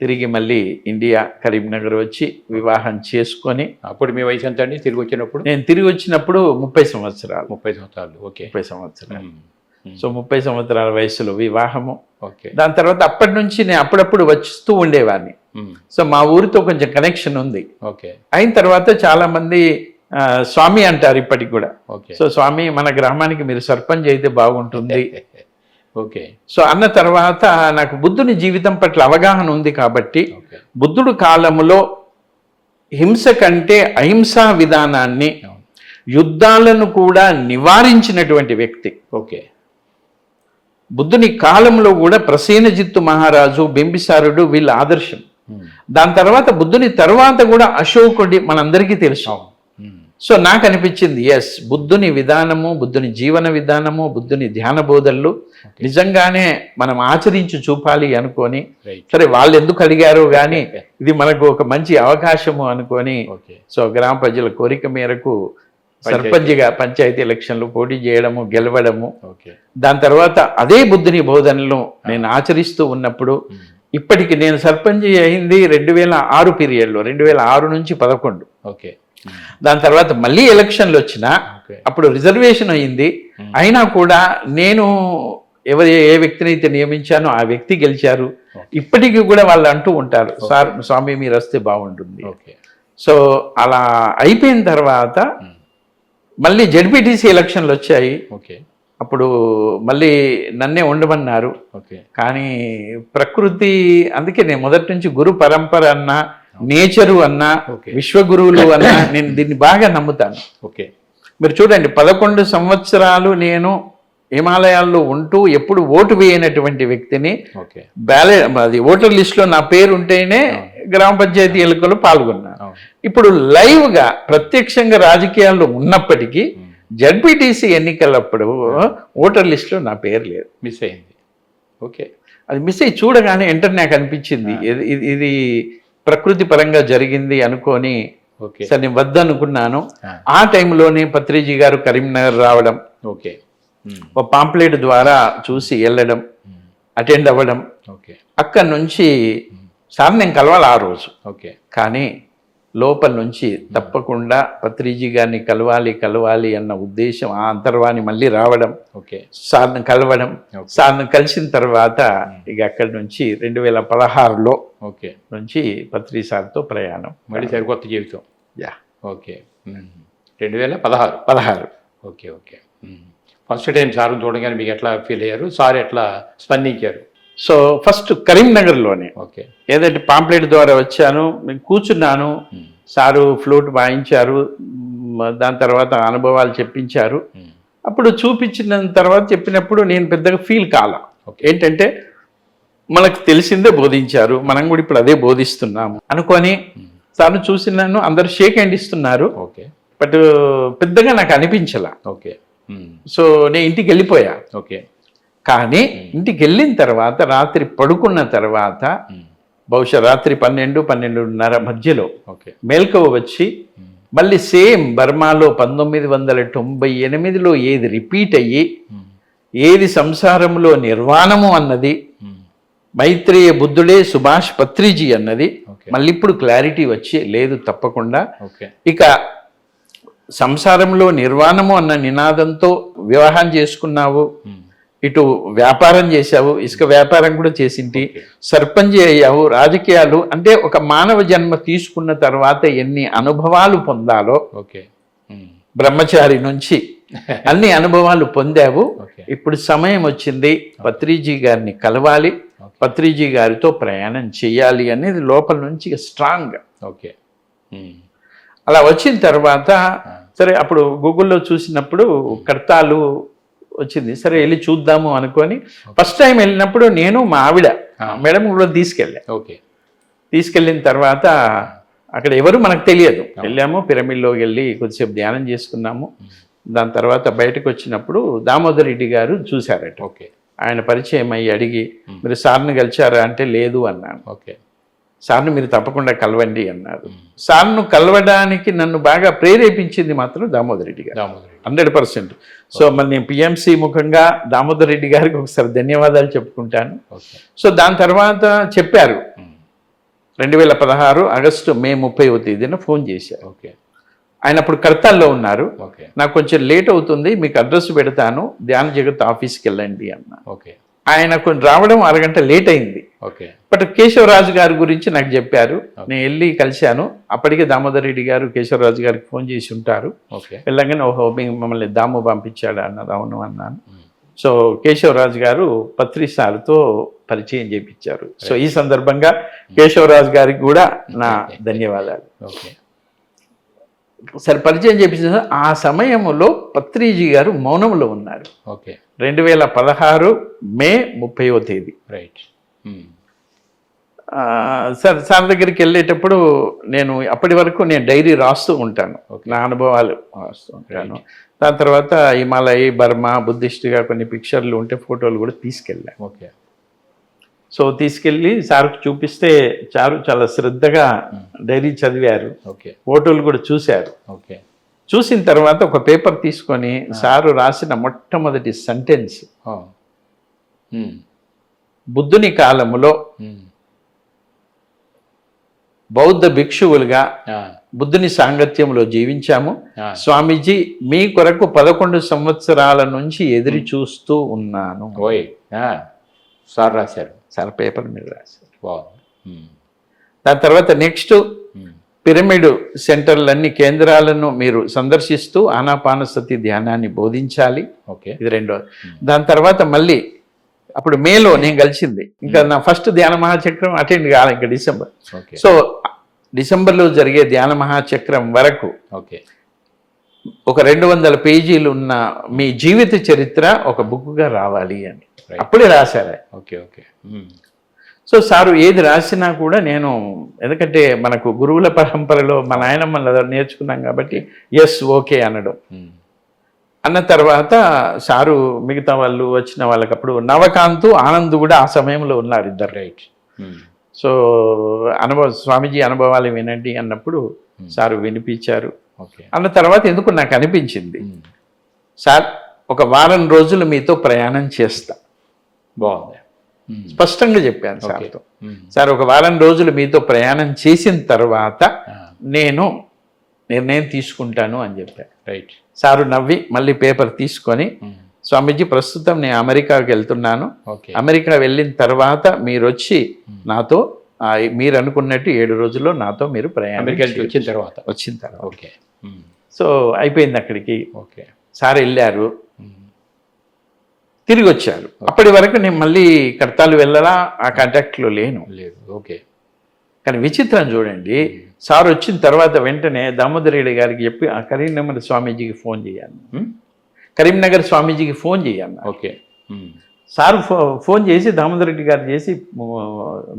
తిరిగి మళ్ళీ ఇండియా కరీంనగర్ వచ్చి వివాహం చేసుకొని. అప్పుడు మీ వయసు ఎంత అండి తిరిగి వచ్చినప్పుడు? నేను తిరిగి వచ్చినప్పుడు 30 సంవత్సరాలు. 30 సంవత్సరాలు. ఓకే. 30 సంవత్సరాలు. సో 30 సంవత్సరాల వయసులో వివాహము. ఓకే. దాని తర్వాత అప్పటి నుంచి నేను అప్పుడప్పుడు వస్తూ ఉండేవాడిని. సో మా ఊరితో కొంచెం కనెక్షన్ ఉంది. ఓకే. అయిన తర్వాత చాలా మంది స్వామి అంటారు ఇప్పటికి కూడా. ఓకే. సో స్వామి మన గ్రామానికి మీరు సర్పంచ్ అయితే బాగుంటుంది ఓకే. సో అన్న తర్వాత నాకు బుద్ధుని జీవితం పట్ల అవగాహన ఉంది కాబట్టి ఓకే. బుద్ధుడు కాలములో హింస కంటే అహింసా విధానాన్ని, యుద్ధాలను కూడా నివారించినటువంటి వ్యక్తి. ఓకే. బుద్ధుని కాలంలో కూడా ప్రసేనజిత్తు మహారాజు, బింబిసారుడు వీళ్ళ ఆదర్శం. దాని తర్వాత బుద్ధుని తర్వాత కూడా అశోకుడి మనందరికీ తెలుసు. సో నాకు అనిపించింది ఎస్, బుద్ధుని విధానము, బుద్ధుని జీవన విధానము, బుద్ధుని ధ్యాన బోధనలు నిజంగానే మనం ఆచరించి చూపాలి అనుకొని, సరే వాళ్ళు ఎందుకు అడిగారో కానీ ఇది మనకు ఒక మంచి అవకాశము అనుకొని, సో గ్రామ ప్రజల కోరిక మేరకు సర్పంచ్గా పంచాయతీ ఎలక్షన్లు పోటీ చేయడము, గెలవడము. దాని తర్వాత అదే బుద్ధుని బోధనలు నేను ఆచరిస్తూ ఉన్నప్పుడు, ఇప్పటికి నేను సర్పంచ్ అయింది 2006 పీరియడ్లో, 2006 నుంచి 2011. ఓకే. దాని తర్వాత మళ్ళీ ఎలక్షన్లు వచ్చినా అప్పుడు రిజర్వేషన్ అయింది. అయినా కూడా నేను ఏ వ్యక్తిని అయితే నియమించానో ఆ వ్యక్తి గెలిచారు. ఇప్పటికీ కూడా వాళ్ళు అంటూ ఉంటారు, సార్ స్వామి మీరు వస్తే బాగుంటుంది. సో అలా అయిపోయిన తర్వాత మళ్ళీ జెడ్పీటీసీ ఎలక్షన్లు వచ్చాయి. అప్పుడు మళ్ళీ నన్నే ఉండమన్నారు. కానీ ప్రకృతి, అందుకే నేను మొదటి నుంచి గురు పరంపర అన్నా, నేచరు అన్నా, విశ్వగురువులు అన్నా నేను దీన్ని బాగా నమ్ముతాను. మీరు చూడండి 11 సంవత్సరాలు నేను హిమాలయాల్లో ఉంటూ ఎప్పుడు ఓటు వేయనటువంటి వ్యక్తిని అది ఓటర్ లిస్టులో నా పేరు ఉంటేనే గ్రామ పంచాయతీ ఎన్నికల్లో పాల్గొన్నాను. ఇప్పుడు లైవ్గా ప్రత్యక్షంగా రాజకీయాల్లో ఉన్నప్పటికీ జడ్పీటీసీ ఎన్నికలప్పుడు ఓటర్ లిస్టులో నా పేరు లేదు, మిస్ అయింది. ఓకే. అది మిస్ అయ్యి చూడగానే వెంటనే నాకు అనిపించింది ఇది ప్రకృతి పరంగా జరిగింది అనుకొని, సరే నేను వద్దనుకున్నాను. ఆ టైంలోనే పత్రిజీ గారు కరీంనగర్ రావడం, ఒక పాంప్లెట్ ద్వారా చూసి వెళ్ళడం, అటెండ్ అవ్వడం, అక్కడి నుంచి సార్ నేను కలవాలి ఆ రోజు. కానీ లోపల నుంచి తప్పకుండా పత్రిజీ గారిని కలవాలి అన్న ఉద్దేశం, ఆ అంతర్వాణి మళ్ళీ రావడం, సార్ని కలవడం. సార్ని కలిసిన తర్వాత ఇక అక్కడి నుంచి 2016లో నుంచి పత్రి సార్తో ప్రయాణం. మళ్ళీ సరికొత్త జీవితం. Okay. 2016. Okay. First time sir చూడగానే మీకు ఎట్లా ఫీల్ అయ్యారు? సార్ ఎట్లా స్పందించారు? సో ఫస్ట్ కరీంనగర్లోనే ఏదంటే పాంప్లెట్ ద్వారా వచ్చాను, నేను కూర్చున్నాను. సారు ఫ్లూట్ వాయించారు, దాని తర్వాత అనుభవాలు చెప్పించారు. అప్పుడు చూపించిన తర్వాత చెప్పినప్పుడు నేను పెద్దగా ఫీల్ కాల. ఏంటంటే మనకు తెలిసిందే బోధించారు, మనం కూడా ఇప్పుడు అదే బోధిస్తున్నాము అనుకొని సార్ను చూసినాను. అందరు షేక్ హ్యాండ్ ఇస్తున్నారు, బట్ పెద్దగా నాకు అనిపించలా. సో నేను ఇంటికి వెళ్ళిపోయా. కానీ ఇంటికి వెళ్ళిన తర్వాత రాత్రి పడుకున్న తర్వాత బహుశా రాత్రి 12-12:30 మధ్యలో మేల్కవ వచ్చి మళ్ళీ సేమ్ బర్మాలో 1998లో ఏది రిపీట్ అయ్యి, ఏది సంసారంలో నిర్వాణము అన్నది, మైత్రేయ బుద్ధుడే సుభాష్ పత్రిజీ అన్నది మళ్ళీ ఇప్పుడు క్లారిటీ వచ్చి లేదు తప్పకుండా. ఇక సంసారంలో నిర్వాణము అన్న నినాదంతో వివాహం చేసుకున్నావు, ఇటు వ్యాపారం చేశావు, ఇసుక వ్యాపారం కూడా చేసింటి, సర్పంచ్ అయ్యావు, రాజకీయాలు అంటే ఒక మానవ జన్మ తీసుకున్న తర్వాత ఎన్ని అనుభవాలు పొందాలో, బ్రహ్మచారి నుంచి అన్ని అనుభవాలు పొందావు. ఇప్పుడు సమయం వచ్చింది పత్రిజీ గారిని కలవాలి, పత్రిజీ గారితో ప్రయాణం చేయాలి అనేది లోపల నుంచి స్ట్రాంగ్. అలా వచ్చిన తర్వాత సరే అప్పుడు గూగుల్లో చూసినప్పుడు కర్తాలు వచ్చింది, సరే వెళ్ళి చూద్దాము అనుకొని ఫస్ట్ టైం వెళ్ళినప్పుడు నేను మా ఆవిడ మేడం కూడా తీసుకెళ్ళిన తర్వాత అక్కడ ఎవరు మనకు తెలియదు. వెళ్ళాము, పిరమిడ్లోకి వెళ్ళి కొద్దిసేపు ధ్యానం చేసుకున్నాము. దాని తర్వాత బయటకు వచ్చినప్పుడు దామోదర్ రెడ్డి గారు చూశారట. ఆయన పరిచయం అయ్యి అడిగి మీరు సార్ని కలిచారా అంటే లేదు అన్నాను. సార్ను మీరు తప్పకుండా కలవండి అన్నారు. సార్ను కలవడానికి నన్ను బాగా ప్రేరేపించింది మాత్రం దామోదర్ రెడ్డి గారు 100%. సో మరి నేను పిఎంసి ముఖంగా దామోదర్ రెడ్డి గారికి ఒకసారి ధన్యవాదాలు చెప్పుకుంటాను. సో దాని తర్వాత చెప్పారు 2016 ఆగస్టు మే 30వ తేదీన ఫోన్ చేశారు. ఆయన అప్పుడు కర్తాల్లో ఉన్నారు. నాకు కొంచెం లేట్ అవుతుంది, మీకు అడ్రస్ పెడతాను, ధ్యాన జగత్ ఆఫీస్కి వెళ్ళండి అన్నా. ఆయన కొంచెం రావడం అరగంట లేట్ అయింది. బట్ కేశవరాజు గారి గురించి నాకు చెప్పారు, నేను వెళ్ళి కలిశాను. అప్పటికే దామోదర్ రెడ్డి గారు కేశవరాజు గారికి ఫోన్ చేసి ఉంటారు. వెళ్ళగానే ఓహో మమ్మల్ని దాము పంపించాడు అన్నారు. అవును అన్నాను. సో కేశవరాజు గారు పత్రి సార్తో పరిచయం చేయించారు. సో ఈ సందర్భంగా కేశవరాజు గారికి కూడా నా ధన్యవాదాలు. ఓకే. సరే, పరిచయం చేయించిన ఆ సమయంలో పత్రిజీ గారు మౌనంలో ఉన్నారు. ఓకే. 2016 మే 30వ తేదీ. రైట్. సార్ దగ్గరికి వెళ్ళేటప్పుడు నేను అప్పటి వరకు నేను డైరీ రాస్తూ ఉంటాను, నా అనుభవాలు రాస్తూ ఉంటాను. దాని తర్వాత హిమాలయ, బర్మా, బుద్ధిస్ట్గా కొన్ని పిక్చర్లు ఉంటే ఫోటోలు కూడా తీసుకెళ్ళాను. ఓకే. సో తీసుకెళ్ళి సార్కు చూపిస్తే సారు చాలా శ్రద్ధగా డైరీ చదివారు. ఓకే. ఫోటోలు కూడా చూశారు. ఓకే. చూసిన తర్వాత ఒక పేపర్ తీసుకొని సారు రాసిన మొట్టమొదటి సెంటెన్స్, బుద్ధుని కాలములో బౌద్ధ భిక్షువులుగా బుద్ధుని సాంగత్యంలో జీవించాము. స్వామీజీ, మీ కొరకు 11 సంవత్సరాల నుంచి ఎదురు చూస్తూ ఉన్నాను. ఓయ్, సార్ రాశారు. సార్ పేపర్ మీద రాశారు. బాగుంది. దాని తర్వాత నెక్స్ట్, పిరమిడ్ సెంటర్లన్నీ కేంద్రాలను మీరు సందర్శిస్తూ ఆనాపానసతి ధ్యానాన్ని బోధించాలి. ఓకే. ఇది రెండోది. దాని తర్వాత మళ్ళీ అప్పుడు మేలో నేను కలిసింది, ఇంకా నా ఫస్ట్ ధ్యాన మహాచక్రం అటెండ్ కాలే, ఇంకా డిసెంబర్. సో డిసెంబర్లో జరిగే ధ్యాన మహాచక్రం వరకు ఓకే, ఒక 200 పేజీలు ఉన్న మీ జీవిత చరిత్ర ఒక బుక్గా రావాలి అని అప్పుడే రాశారు. ఓకే. ఓకే. సో సారు ఏది రాసినా కూడా నేను, ఎందుకంటే మనకు గురువుల పరంపరలో మా నాయనమ్మ నేర్చుకున్నాం కాబట్టి ఎస్ ఓకే అనడం. అన్న తర్వాత సారు మిగతా వాళ్ళు వచ్చిన వాళ్ళకి అప్పుడు నవకాంతు, ఆనంద్ కూడా ఆ సమయంలో ఉన్నారు, ఇద్దరు. రైట్. సో స్వామీజీ అనుభవాలు వినండి అన్నప్పుడు సారు వినిపించారు. అన్న తర్వాత ఎందుకు నాకు అనిపించింది, సార్ ఒక వారం రోజులు మీతో ప్రయాణం చేస్తా. బాగుంది. స్పష్టంగా చెప్పాను సార్తో, సార్ ఒక వారం రోజులు మీతో ప్రయాణం చేసిన తర్వాత నేను నిర్ణయం తీసుకుంటాను అని చెప్పాను. రైట్. సారు నవ్వి మళ్ళీ పేపర్ తీసుకొని, స్వామీజీ ప్రస్తుతం నేను అమెరికాకి వెళ్తున్నాను, అమెరికా వెళ్ళిన తర్వాత మీరు వచ్చి నాతో మీరు అనుకున్నట్టు 7 రోజుల్లో నాతో మీరు ప్రయాణం వచ్చిన తర్వాత ఓకే. సో అయిపోయింది అక్కడికి. ఓకే. సార్ వెళ్ళారు, తిరిగి వచ్చారు. అప్పటి వరకు నేను మళ్ళీ కడతాలు వెళ్ళాలా, ఆ కాంటాక్ట్లో లేను. ఓకే. కానీ విచిత్రం చూడండి, సార్ వచ్చిన తర్వాత వెంటనే దామోదర్ రెడ్డి గారికి చెప్పి ఆ కరీంనగర్ స్వామీజీకి ఫోన్ చేయాలి, కరీంనగర్ స్వామీజీకి ఫోన్ చేయాలి. ఓకే. సార్ ఫోన్ చేసి దామోదర్ రెడ్డి గారు చేసి,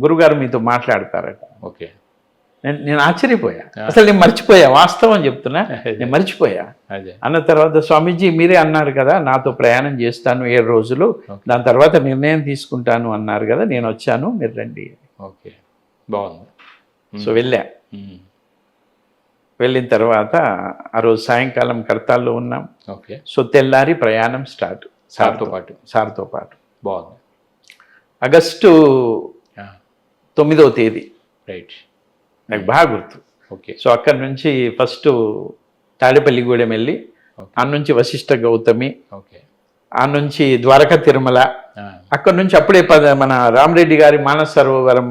గురుగారు మీతో మాట్లాడతారట. ఓకే. నేను ఆశ్చర్యపోయా, అసలు నేను మర్చిపోయా, వాస్తవం చెప్తున్నా, నేను మర్చిపోయా. అన్న తర్వాత స్వామీజీ మీరే అన్నారు కదా నాతో ప్రయాణం చేస్తాను 7 రోజులు, దాని తర్వాత నిర్ణయం తీసుకుంటాను అన్నారు కదా, నేను వచ్చాను, మీరు రండి. ఓకే. బాగుంది. సో వెళ్ళిన తర్వాత ఆ రోజు సాయంకాలం కర్తాల్లో ఉన్నాం. ఓకే. సో తెల్లారి ప్రయాణం స్టార్ట్ సార్తో పాటు. బాగుంది. ఆగస్టు 9వ తేదీ. రైట్. నాకు బాగా గుర్తు. ఓకే. సో అక్కడి నుంచి ఫస్ట్ తాడేపల్లిగూడెం వెళ్ళి, ఆ నుంచి వశిష్ఠ గౌతమి, ఓకే, ఆ నుంచి ద్వారకా తిరుమల, అక్కడ నుంచి అప్పుడే మన రామరెడ్డి గారి మానస సరోవరం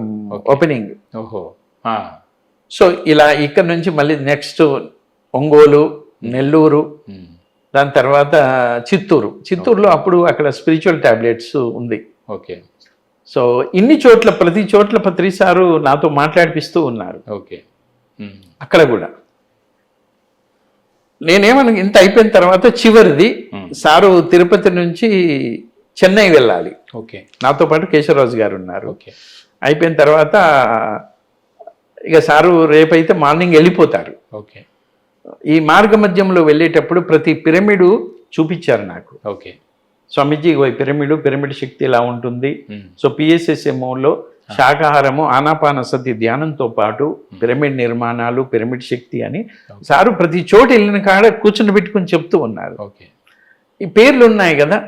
ఓపెనింగ్. ఓహో. సో ఇలా ఇక్కడ నుంచి మళ్ళీ నెక్స్ట్ ఒంగోలు, నెల్లూరు, దాని తర్వాత చిత్తూరులో అప్పుడు అక్కడ స్పిరిచువల్ టాబ్లెట్స్ ఉంది. ఓకే. సో ఇన్ని చోట్ల, ప్రతి చోట్ల పత్రి సారు నాతో మాట్లాడిపిస్తూ ఉన్నారు. ఓకే. అక్కడ కూడా నేనేమన్నా ఇంత అయిపోయిన తర్వాత చివరిది సారు తిరుపతి నుంచి చెన్నై వెళ్ళాలి. ఓకే. నాతో పాటు కేశవరాజు గారు ఉన్నారు. ఓకే. అయిపోయిన తర్వాత ఇక సారు రేపైతే మార్నింగ్ వెళ్ళిపోతారు. ఓకే. ఈ మార్గ మధ్యంలో వెళ్ళేటప్పుడు ప్రతి పిరమిడు చూపించారు నాకు. ఓకే. స్వామీజీ పిరమిడ్ శక్తి ఇలా ఉంటుంది. సో PSSMOలో శాకాహారము, ఆనాపానసతి ధ్యానంతో పాటు పిరమిడ్ నిర్మాణాలు, పిరమిడ్ శక్తి అని సారు ప్రతి చోట వెళ్ళిన కాడ కూర్చుని పెట్టుకుని చెప్తూ ఉన్నారు. ఓకే. ఈ పేర్లు ఉన్నాయి కదా,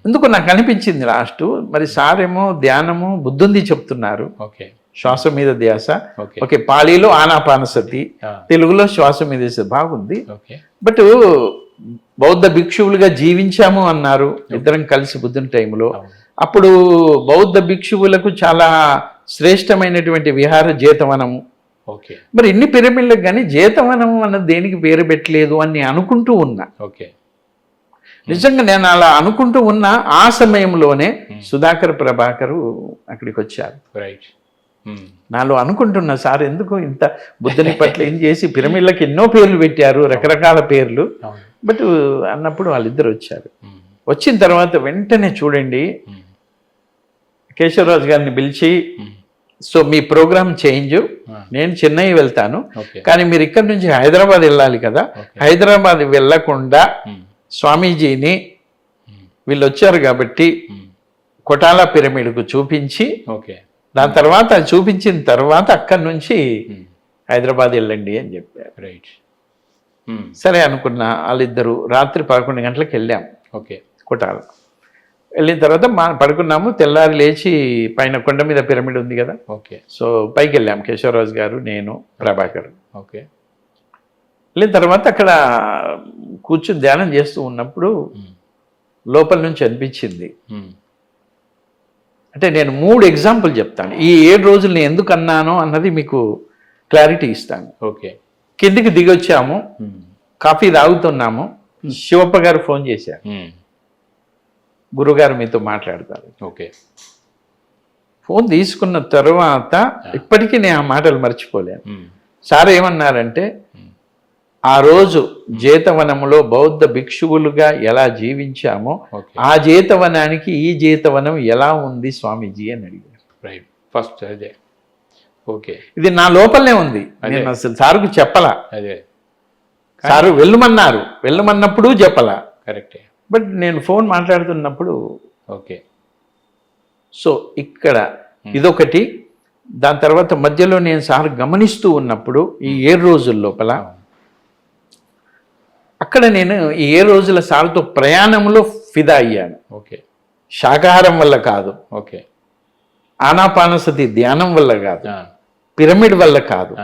ఎందుకు నాకు అనిపించింది లాస్ట్, మరి సారేమో ధ్యానము బుద్ధుంది చెప్తున్నారు, ఓకే, శ్వాస మీద ధ్యాస. ఓకే, పాళీలో ఆనాపానసతి, తెలుగులో శ్వాస మీద ధ్యాస, బాగుంది. బట్ బౌద్ధ భిక్షువులుగా జీవించాము అన్నారు ఇద్దరం కలిసి బుద్ధుని టైంలో. అప్పుడు బౌద్ధ భిక్షువులకు చాలా శ్రేష్టమైనటువంటి విహార జేతవనము. ఓకే. మరి ఇన్ని పిరమిడ్లకు కానీ జేతవనం అన్నది దేనికి పేరు పెట్టలేదు అని అనుకుంటూ ఉన్నా. ఓకే. నిజంగా నేను అలా అనుకుంటూ ఉన్న ఆ సమయంలోనే సుధాకర్ ప్రభాకరు అక్కడికి వచ్చారు. రైట్. నాలో అనుకుంటున్నా, సార్ ఎందుకు ఇంత బుద్ధుని పట్ల ఏం చేసి పిరమిడ్లకి ఎన్నో పేర్లు పెట్టారు, రకరకాల పేర్లు, బట్ అన్నప్పుడు వాళ్ళిద్దరు వచ్చారు. వచ్చిన తర్వాత వెంటనే చూడండి, కేశవరాజు గారిని పిలిచి, సో మీ ప్రోగ్రామ్ చేంజ్, నేను చెన్నై వెళ్తాను, కానీ మీరు ఇక్కడ నుంచి హైదరాబాద్ వెళ్ళాలి కదా, హైదరాబాద్ వెళ్ళకుండా స్వామీజీని వీళ్ళు వచ్చారు కాబట్టి కొటాలా పిరమిడ్కు చూపించి, దాని తర్వాత చూపించిన తర్వాత అక్కడి నుంచి హైదరాబాద్ వెళ్ళండి అని చెప్పారు. రైట్. సరే అనుకున్నా. వాళ్ళిద్దరు రాత్రి 11 గంటలకు వెళ్ళాం కొటాల. వెళ్ళిన తర్వాత పడుకున్నాము. తెల్లారి లేచి పైన కొండ మీద పిరమిడ్ ఉంది కదా, సో పైకి వెళ్ళాం, కేశవరాజు గారు, నేను, ప్రభాకర్. వెళ్ళిన తర్వాత అక్కడ కూర్చుని ధ్యానం చేస్తూ ఉన్నప్పుడు లోపల నుంచి అనిపించింది, అంటే నేను 3 ఎగ్జాంపుల్ చెప్తాను. ఈ 7 రోజులు నేను ఎందుకు అన్నానో అన్నది మీకు క్లారిటీ ఇస్తాను. కిందికి దిగొచ్చాము, కాఫీ తాగుతున్నాము, శివప్ప గారు ఫోన్ చేశారు, గురుగారు మీతో మాట్లాడతారు. ఫోన్ తీసుకున్న తర్వాత ఇప్పటికీ నేను ఆ మాటలు మర్చిపోలేను. సార్ ఏమన్నారంటే, ఆ రోజు జేతవనములో బౌద్ధ భిక్షువులుగా ఎలా జీవించామో ఆ జేతవనానికి ఈ జేతవనం ఎలా ఉంది స్వామీజీ అని అడిగారు. ఫస్ట్ ఇది నా లోపలనే ఉంది, నేను అసలు సారుకు చెప్పలా. సారు వెళ్ళమన్నారు, వెళ్ళమన్నప్పుడు చెప్పలా. కరెక్టే. బట్ నేను ఫోన్ మాట్లాడుతున్నప్పుడు సో ఇక్కడ ఇదొకటి. దాని తర్వాత మధ్యలో నేను సార్ గమనిస్తూ ఉన్నప్పుడు ఈ 7 రోజుల లోపల అక్కడ నేను ఈ 7 రోజుల సార్తో ప్రయాణంలో ఫిదా అయ్యాను. శాకాహారం వల్ల కాదు, ఆనాపానసతి ధ్యానం వల్ల కాదు, పిరమిడ్ వల్ల కాదు.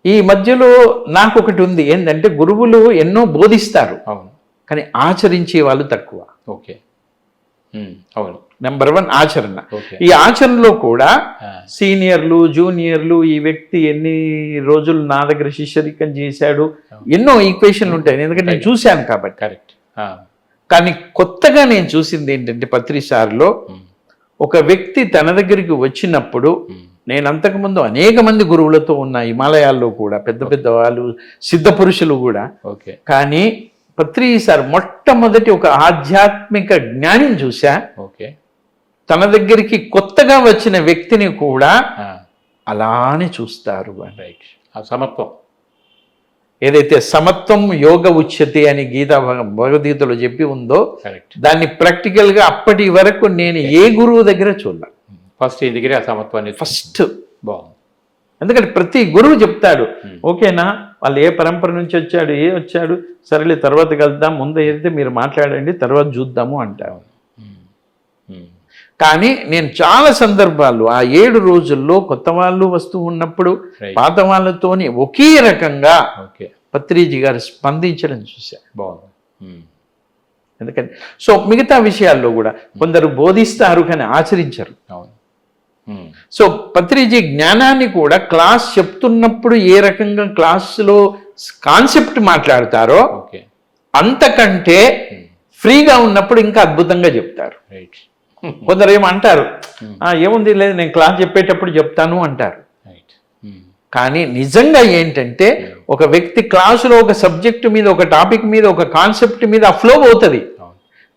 ఈ మధ్యలో నాకు ఒకటి ఉంది, ఏంటంటే గురువులు ఎన్నో బోధిస్తారు, కానీ ఆచరించే వాళ్ళు తక్కువ. నెంబర్ 1 ఆచరణ. ఈ ఆచరణలో కూడా సీనియర్లు, జూనియర్లు, ఈ వ్యక్తి ఎన్ని రోజులు నా దగ్గర శిష్యరికం చేశాడు, ఎన్నో ఈక్వేషన్లు ఉంటాయి, ఎందుకంటే నేను చూశాను కాబట్టి. కరెక్ట్. కానీ కొత్తగా నేను చూసింది ఏంటంటే పత్రిసార్లో ఒక వ్యక్తి తన దగ్గరికి వచ్చినప్పుడు, నేను అంతకుముందు అనేక మంది గురువులతో ఉన్న హిమాలయాల్లో కూడా పెద్ద పెద్ద వాళ్ళు, సిద్ధ పురుషులు కూడా, కానీ పత్రిసార్ మొట్టమొదటి ఒక ఆధ్యాత్మిక జ్ఞానిని చూశా. తన దగ్గరికి కొత్తగా వచ్చిన వ్యక్తిని కూడా అలానే చూస్తారు. సమత్వం, ఏదైతే సమత్వం యోగ ఉచ్యతే అని భగవద్గీతలో చెప్పి ఉందో, దాన్ని ప్రాక్టికల్ గా అప్పటి వరకు నేను ఏ గురువు దగ్గర చూడలే. ఫస్ట్ ఈ దగ్గర సమత్వాన్ని ఫస్ట్ బాగుంది. ఎందుకంటే ప్రతి గురువు చెప్తాడు, ఓకేనా వాళ్ళు ఏ పరంపర నుంచి వచ్చాడు, సరేలే తర్వాత కలుద్దాం, ముందు అయితే మీరు మాట్లాడండి, తర్వాత చూద్దాము అంటారు. కానీ నేను చాలా సందర్భాల్లో ఆ 7 రోజుల్లో కొత్త వాళ్ళు వస్తూ ఉన్నప్పుడు పాత వాళ్ళతోని ఒకే రకంగా పత్రిజీ గారు స్పందించడం చూశారు. బాగుంది. ఎందుకంటే సో మిగతా విషయాల్లో కూడా కొందరు బోధిస్తారు కానీ ఆచరించరు. సో పత్రిజీ జ్ఞానాన్ని కూడా క్లాస్ చెప్తున్నప్పుడు ఏ రకంగా క్లాసులో కాన్సెప్ట్ మాట్లాడతారో అంతకంటే ఫ్రీగా ఉన్నప్పుడు ఇంకా అద్భుతంగా చెప్తారు. కొందరు ఏమంటారు, ఏముంది లేదు నేను క్లాస్ చెప్పేటప్పుడు చెప్తాను అంటారు. కానీ నిజంగా ఏంటంటే ఒక వ్యక్తి క్లాసులో ఒక సబ్జెక్టు మీద, ఒక టాపిక్ మీద, ఒక కాన్సెప్ట్ మీద ఫ్లో అవుతుంది,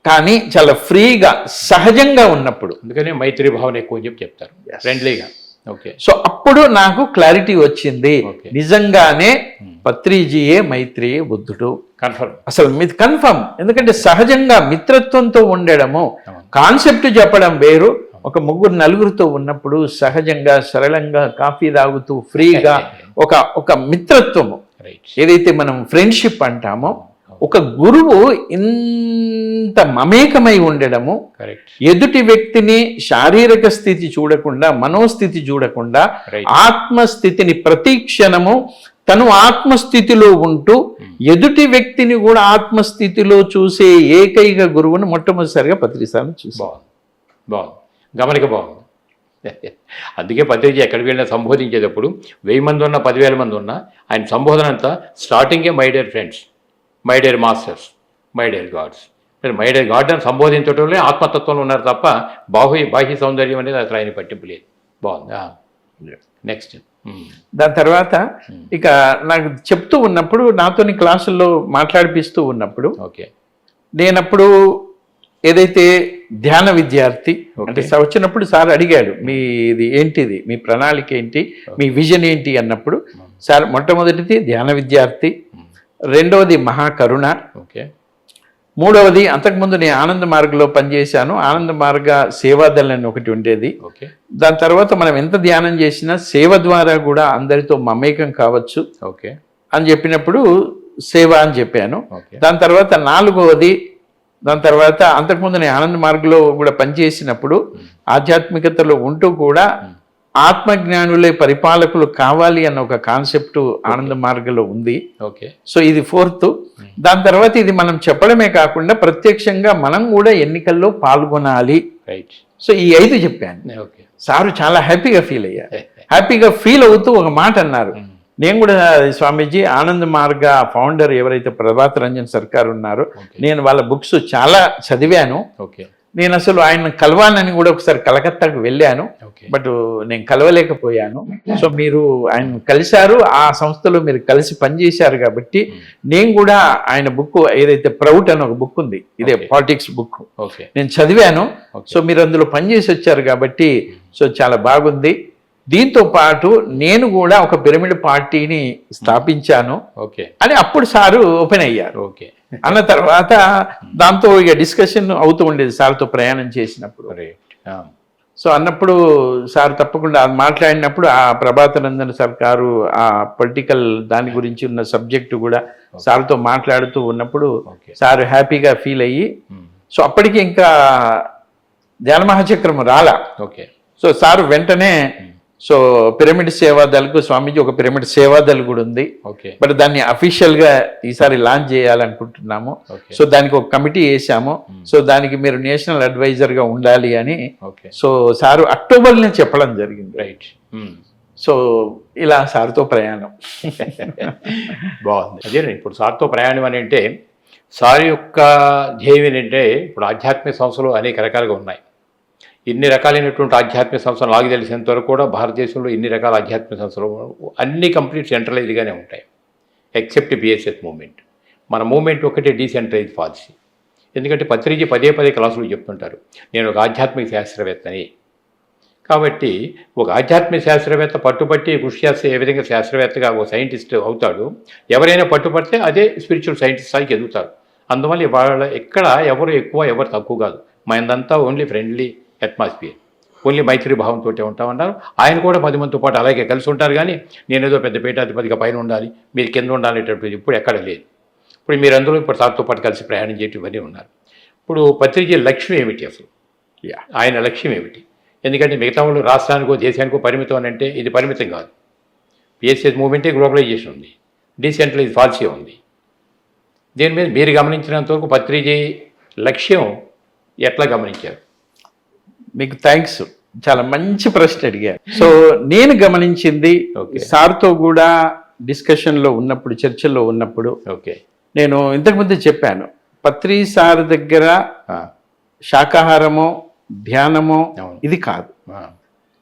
కానీ చాలా ఫ్రీగా సహజంగా ఉన్నప్పుడు, అందుకనే మైత్రి భావన ఎక్కువ చెప్పి చెప్తారు, ఫ్రెండ్లీగా. సో అప్పుడు నాకు క్లారిటీ వచ్చింది, నిజంగానే పత్రిజీయే మైత్రియే బుద్ధుడు. కన్ఫర్మ్, అసలు కన్ఫర్మ్. ఎందుకంటే సహజంగా మిత్రత్వంతో ఉండడము, కాన్సెప్ట్ చెప్పడం వేరు. ఒక 3-4తో ఉన్నప్పుడు సహజంగా సరళంగా కాఫీ తాగుతూ ఫ్రీగా ఒక మిత్రత్వము, ఏదైతే మనం ఫ్రెండ్షిప్ అంటామో, ఒక గురువు ఇంత మమేకమై ఉండడము, ఎదుటి వ్యక్తిని శారీరక స్థితి చూడకుండా, మనోస్థితి చూడకుండా, ఆత్మస్థితిని ప్రతిక్షణము తను ఆత్మస్థితిలో ఉంటూ ఎదుటి వ్యక్తిని కూడా ఆత్మస్థితిలో చూసే ఏకైక గురువును మొట్టమొదటిసారిగా పత్రిసార్లు చూసాను. బాగుంది, గమనిక బాగుంది. అందుకే పత్రిజీ ఎక్కడికి వెళ్ళినా సంబోధించేటప్పుడు 1000 మంది ఉన్నా 10,000 మంది ఉన్నా ఆయన సంబోధన అంతా స్టార్టింగే my dear friends, my dear masters, my dear gods. మీరు మై డేర్ గాడ్ అని సంబోధించడంలో ఆత్మతత్వంలో ఉన్నారు తప్ప బాహ్య సౌందర్యం అనేది అసలు ఆయన పట్టింపు లేదు. బాగుందా? నెక్స్ట్. దాని తర్వాత ఇక నాకు చెప్తూ ఉన్నప్పుడు నాతోని క్లాసుల్లో మాట్లాడిపిస్తూ ఉన్నప్పుడు ఓకే, నేనప్పుడు ఏదైతే ధ్యాన విద్యార్థి అంటే వచ్చినప్పుడు సార్ అడిగాడు, మీది ఏంటిది, మీ ప్రణాళిక ఏంటి, మీ విజన్ ఏంటి అన్నప్పుడు సార్ మొట్టమొదటిది ధ్యాన విద్యార్థి, రెండవది మహాకరుణ, ఓకే, మూడవది అంతకుముందు నేను ఆనంద మార్గంలో పనిచేశాను, ఆనంద మార్గ సేవాదల్ అని ఒకటి ఉండేది. ఓకే, దాని తర్వాత మనం ఎంత ధ్యానం చేసినా సేవ ద్వారా కూడా అందరితో మమేకం కావచ్చు ఓకే అని చెప్పినప్పుడు సేవ అని చెప్పాను. ఓకే. దాని తర్వాత నాలుగవది, దాని తర్వాత అంతకుముందు నేను ఆనంద మార్గంలో కూడా పనిచేసినప్పుడు ఆధ్యాత్మికతలో ఉంటూ కూడా ఆత్మజ్ఞానులే పరిపాలకులు కావాలి అన్న ఒక కాన్సెప్ట్ ఆనంద మార్గంలో ఉంది. ఓకే. సో ఇది ఫోర్త్. దాని తర్వాత ఇది మనం చెప్పడమే కాకుండా ప్రత్యక్షంగా మనం కూడా ఎన్నికల్లో పాల్గొనాలి. రైట్. సో ఈ 5 చెప్పాను. ఓకే. సారు చాలా హ్యాపీగా ఫీల్ అయ్యారు. హ్యాపీగా ఫీల్ అవుతూ ఒక మాట అన్నారు, నేను కూడా స్వామీజీ ఆనంద మార్గ ఫౌండర్ ఎవరైతే ప్రభాత్ రంజన్ సర్కార్ ఉన్నారో నేను వాళ్ళ బుక్స్ చాలా చదివాను. ఓకే. నేను అసలు ఆయన కలవాలని కూడా ఒకసారి కలకత్తాకు వెళ్ళాను, బట్ నేను కలవలేకపోయాను. సో మీరు ఆయన కలిశారు, ఆ సంస్థలో మీరు కలిసి పనిచేశారు కాబట్టి నేను కూడా ఆయన బుక్ ఏదైతే ప్రౌట్ అని ఒక బుక్ ఉంది, ఇదే పాలిటిక్స్ బుక్, నేను చదివాను. సో మీరు అందులో పనిచేసి వచ్చారు కాబట్టి సో చాలా బాగుంది. దీంతో పాటు నేను కూడా ఒక పిరమిడ్ పార్టీని స్థాపించాను అని అప్పుడు సారు ఓపెన్ అయ్యారు. ఓకే. అన్న తర్వాత దాంతో ఇక డిస్కషన్ అవుతూ ఉండేది సార్తో ప్రయాణం చేసినప్పుడు. సో అన్నప్పుడు సార్ తప్పకుండా మాట్లాడినప్పుడు ఆ ప్రభాతానందన్ సర్కారు ఆ పొలిటికల్ దాని గురించి ఉన్న సబ్జెక్టు కూడా సార్తో మాట్లాడుతూ ఉన్నప్పుడు సార్ హ్యాపీగా ఫీల్ అయ్యి, సో అప్పటికి ఇంకా ధ్యాన మహాచక్రం రాలా. ఓకే. సో సార్ వెంటనే సో పిరమిడ్ సేవాదల్కు స్వామీజీ ఒక పిరమిడ్ సేవాదల్ కూడా ఉంది, బట్ దాన్ని అఫీషియల్ గా ఈసారి లాంచ్ చేయాలనుకుంటున్నాము. సో దానికి ఒక కమిటీ వేసాము. సో దానికి మీరు నేషనల్ అడ్వైజర్ గా ఉండాలి అని సో సారు అక్టోబర్నే చెప్పడం జరిగింది. రైట్. సో ఇలా సార్తో ప్రయాణం. బాగుంది. అదే ఇప్పుడు సార్తో ప్రయాణం అని అంటే సార్ యొక్క ధ్యేయం ఏంటంటే ఇప్పుడు ఆధ్యాత్మిక సంస్థలు అనేక రకాలుగా ఉన్నాయి. ఇన్ని రకాలైనటువంటి ఆధ్యాత్మిక సంస్థలు నాకు తెలిసినంత వరకు కూడా భారతదేశంలో ఇన్ని రకాల ఆధ్యాత్మిక సంస్థలు అన్నీ కంప్లీట్ సెంట్రలైజ్గానే ఉంటాయి, ఎక్సెప్ట్ బిఎస్ఎస్ మూవ్మెంట్. మన మూవ్మెంట్ ఒకటే డీసెంట్రలైజ్ పాలసీ. ఎందుకంటే పత్రిజీ పదే క్లాసులు చెప్తుంటారు, నేను ఒక ఆధ్యాత్మిక శాస్త్రవేత్తని. కాబట్టి ఒక ఆధ్యాత్మిక శాస్త్రవేత్త పట్టుబట్టి కృషి చేస్తే ఏ విధంగా శాస్త్రవేత్తగా ఒక సైంటిస్ట్ అవుతాడు, ఎవరైనా పట్టుబడితే అదే స్పిరిచువల్ సైంటిస్ట్ స్థాయికి ఎదుగుతారు. అందువల్ల వాళ్ళ ఎక్కడ ఎవరు ఎక్కువ ఎవరు తక్కువ కాదు, మనదంతా ఓన్లీ ఫ్రెండ్లీ అట్మాస్ఫియర్, ఓన్లీ మైత్రి భావంతో ఉంటామన్నారు. ఆయన కూడా 10 మందితో పాటు అలాగే కలిసి ఉంటారు. కానీ నేనేదో పెద్ద పీఠాధిపతిగా పైన ఉండాలి, మీరు కింద ఉండాలనేటప్పుడు ఇప్పుడు ఎక్కడ లేదు. ఇప్పుడు మీరు అందరూ ఇప్పుడు సార్తో పాటు కలిసి ప్రయాణం చేయటం ఇవన్నీ ఉన్నారు. ఇప్పుడు పత్రిజీ లక్ష్యం ఏమిటి అసలు, ఆయన లక్ష్యం ఏమిటి? ఎందుకంటే మిగతా వాళ్ళు రాష్ట్రానికో దేశానికో పరిమితం అని అంటే ఇది పరిమితం కాదు. పిఎస్ఎస్ మూవ్మెంటే గ్లోబలైజేషన్ ఉంది, డీసెంట్రలైజ్ పాలసీ ఉంది. దీని మీద మీరు గమనించినంతవరకు పత్రిజీ లక్ష్యం ఎట్లా గమనించారు? మీకు థ్యాంక్స్, చాలా మంచి ప్రశ్న అడిగారు. సో నేను గమనించింది సార్తో కూడా డిస్కషన్లో ఉన్నప్పుడు, చర్చల్లో ఉన్నప్పుడు నేను ఇంతకుముందు చెప్పాను, పత్రి సార్ దగ్గర శాకాహారమో ధ్యానమో ఇది కాదు,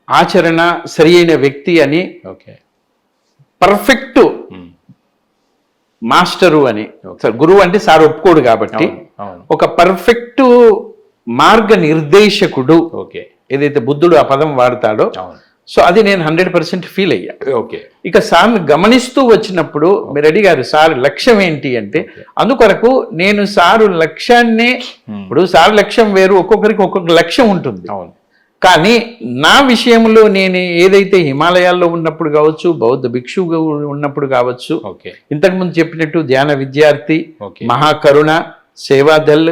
ఆచరణ సరి అయిన వ్యక్తి అని, పర్ఫెక్ట్ మాస్టరు అని. గురువు అంటే సార్ ఒప్పుకోడు కాబట్టి ఒక పర్ఫెక్ట్ మార్గ నిర్దేశకుడు ఏదైతే బుద్ధుడు ఆ పదం వాడతాడో, సో అది నేను 100% ఫీల్ అయ్యా. ఇక సార్ని గమనిస్తూ వచ్చినప్పుడు మీరు అడిగారు సార్ లక్ష్యం ఏంటి అంటే, అందుకొరకు నేను సారు లక్ష్యాన్ని, ఇప్పుడు సార్ లక్ష్యం వేరు, ఒక్కొక్కరికి ఒక్కొక్క లక్ష్యం ఉంటుంది. కానీ నా విషయంలో నేను ఏదైతే హిమాలయాల్లో ఉన్నప్పుడు కావచ్చు, బౌద్ధ భిక్షువుగా ఉన్నప్పుడు కావచ్చు, ఇంతకుముందు చెప్పినట్టు ధ్యాన విద్యార్థి, మహాకరుణ, సేవాదల్,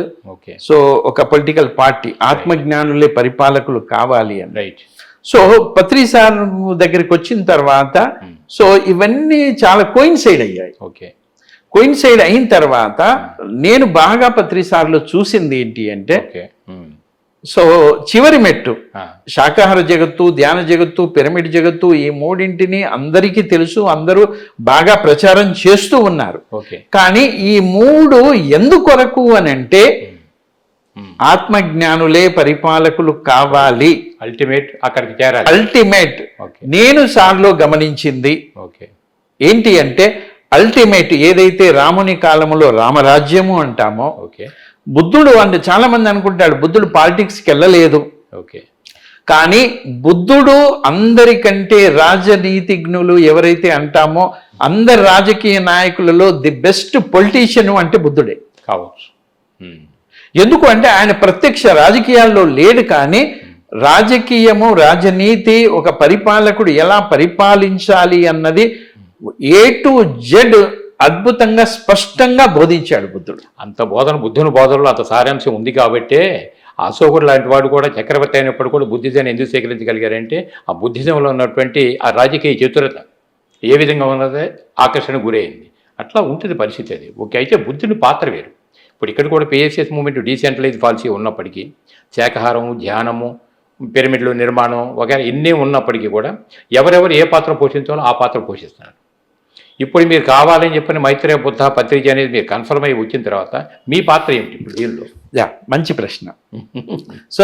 సో ఒక పొలిటికల్ పార్టీ, ఆత్మజ్ఞానులే పరిపాలకులు కావాలి అని. రైట్. సో పత్రి సార్ దగ్గరికి వచ్చిన తర్వాత సో ఇవన్నీ చాలా కోయిన్సైడ్ అయ్యాయి. కోయిన్సైడ్ అయిన తర్వాత నేను బాగా పత్రి సార్లో చూసింది ఏంటి అంటే, సో చివరి మెట్టు ఆ, శాకాహార జగత్తు, ధ్యాన జగత్తు, పిరమిడ్ జగత్తు, ఈ మూడింటిని అందరికీ తెలుసు, అందరూ బాగా ప్రచారం చేస్తూ ఉన్నారు. ఓకే. కానీ ఈ మూడు ఎందుకొరకు అని అంటే ఆత్మజ్ఞానులే పరిపాలకులు కావాలి. అల్టిమేట్ అక్కడికి చేరాలి. Ultimate okay. నేను సార్లో గమనించింది ఓకే. ఏంటి అంటే అల్టిమేట్ ఏదైతే రాముని కాలంలో రామరాజ్యము అంటామో, ఓకే. బుద్ధుడు అంటే చాలా మంది అనుకుంటాడు బుద్ధుడు పాలిటిక్స్కి వెళ్ళలేదు. ఓకే. కానీ బుద్ధుడు అందరికంటే రాజనీతిజ్ఞులు ఎవరైతే అంటామో అందరు రాజకీయ నాయకులలో ది బెస్ట్ పొలిటీషియన్ అంటే బుద్ధుడే కావచ్చు. ఎందుకు అంటే ఆయన ప్రత్యక్ష రాజకీయాల్లో లేడు, కానీ రాజకీయము, రాజనీతి, ఒక పరిపాలకుడు ఎలా పరిపాలించాలి అన్నది A to Z అద్భుతంగా స్పష్టంగా బోధించాడు బుద్ధుడు. అంత బోధన, బుద్ధుని బోధనలో అంత సారాంశం ఉంది కాబట్టే అశోకుడు లాంటి వాడు కూడా చక్రవర్తి అయినప్పుడు కూడా బుద్ధిజాన్ని ఎందుకు స్వీకరించగలిగారంటే ఆ బుద్ధిజంలో ఉన్నటువంటి ఆ రాజకీయ చతురత ఏ విధంగా ఉన్నదే ఆకర్షణ గురైంది. అట్లా ఉంటుంది పరిస్థితి అది. ఓకే. అయితే బుద్ధుని పాత్ర వేరు. ఇప్పుడు ఇక్కడ కూడా పిఎస్ఎస్ మూవ్మెంట్ డీసెంట్రలైజ్ పాలసీ ఉన్నప్పటికీ శాకాహారము, ధ్యానము, పిరమిడ్లు నిర్మాణం వగైరా ఎన్ని ఉన్నప్పటికీ కూడా ఎవరెవరు ఏ పాత్ర పోషించాలో ఆ పాత్ర పోషిస్తున్నారు. ఇప్పుడు మీరు కావాలని చెప్పిన మైత్రేయ బుద్ధ పత్రిక అనేది మీరు కన్ఫర్మ్ అయ్యి వచ్చిన తర్వాత మీ పాత్ర ఏమిటి ఇప్పుడు దీనిలో? మంచి ప్రశ్న. సో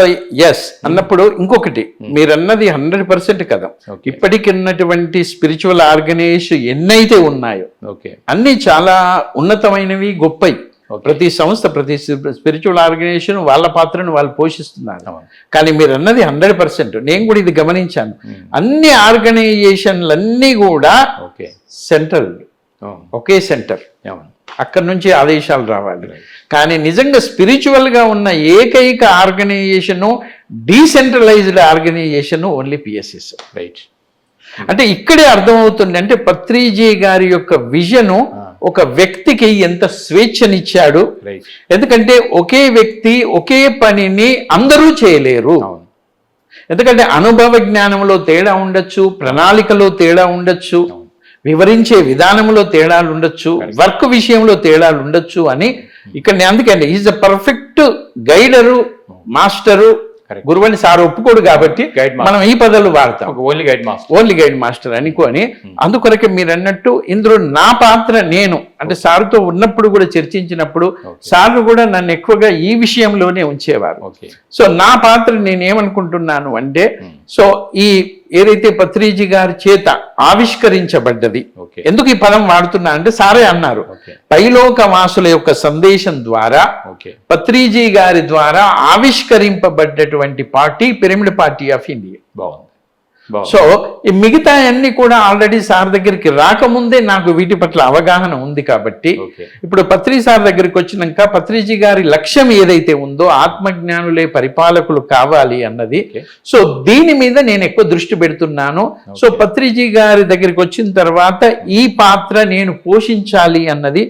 ఎస్ అన్నప్పుడు ఇంకొకటి మీరు అన్నది 100% కదా. ఇప్పటికి ఉన్నటువంటి స్పిరిచువల్ ఆర్గనైజేషన్ ఎన్నైతే ఉన్నాయో ఓకే, అన్ని చాలా ఉన్నతమైనవి, గొప్పవి. ప్రతి సంస్థ, ప్రతి స్పిరిచువల్ ఆర్గనైజేషన్ వాళ్ళ పాత్రను వాళ్ళు పోషిస్తున్నారు. కానీ మీరు అన్నది 100%. నేను కూడా ఇది గమనించాను. అన్ని ఆర్గనైజేషన్లన్నీ కూడా సెంట్రల్, ఒకే సెంటర్, అక్కడి నుంచి ఆదేశాలు రావాలి. కానీ నిజంగా స్పిరిచువల్గా ఉన్న ఏకైక organisation, decentralised organisation only PSS. Right. అంటే ఇక్కడే అర్థమవుతుంది అంటే పత్రిజీ గారి యొక్క విజను ఒక వ్యక్తికి ఎంత స్వేచ్ఛనిచ్చాడు. ఎందుకంటే ఒకే వ్యక్తి ఒకే పనిని అందరూ చేయలేరు. ఎందుకంటే అనుభవ జ్ఞానంలో తేడా ఉండొచ్చు, ప్రణాళికలో తేడా ఉండొచ్చు, వివరించే విధానంలో తేడాలు ఉండొచ్చు, వర్క్ విషయంలో తేడాలు ఉండొచ్చు అని ఇక్కడ అందుకండి is a perfect guider, master. గురువుని సార్ ఒప్పుకోడు కాబట్టి మనం ఈ పదాలు వాడతాం, only guide master, only guide master అనుకొని. అందుకొరకే మీరు అన్నట్టు ఇందులో నా పాత్ర నేను అంటే సార్తో ఉన్నప్పుడు కూడా చర్చించినప్పుడు సార్ కూడా నన్ను ఎక్కువగా ఈ విషయంలోనే ఉంచేవారు. సో నా పాత్ర నేనేమనుకుంటున్నాను అంటే, సో ఈ ఏదైతే పత్రిజీ గారి చేత ఆవిష్కరించబడ్డది, ఎందుకు ఈ పదం వాడుతున్నా అంటే సారే అన్నారు పైలోక వాసుల యొక్క సందేశం ద్వారా పత్రిజీ గారి ద్వారా ఆవిష్కరింపబడ్డటువంటి party pyramid party of India. So ఈ మిగతా అన్ని కూడా ఆల్రెడీ సార్ దగ్గరికి రాకముందే నాకు వీటి పట్ల అవగాహన ఉంది కాబట్టి ఇప్పుడు పత్రి సార్ దగ్గరికి వచ్చినాక పత్రిజీ గారి లక్ష్యం ఏదైతే ఉందో ఆత్మజ్ఞానులే పరిపాలకులు కావాలి అన్నది, సో దీని మీద నేను ఎక్కువ దృష్టి పెడుతున్నాను. సో పత్రిజీ గారి దగ్గరికి వచ్చిన తర్వాత ఈ పాత్ర నేను పోషించాలి అన్నది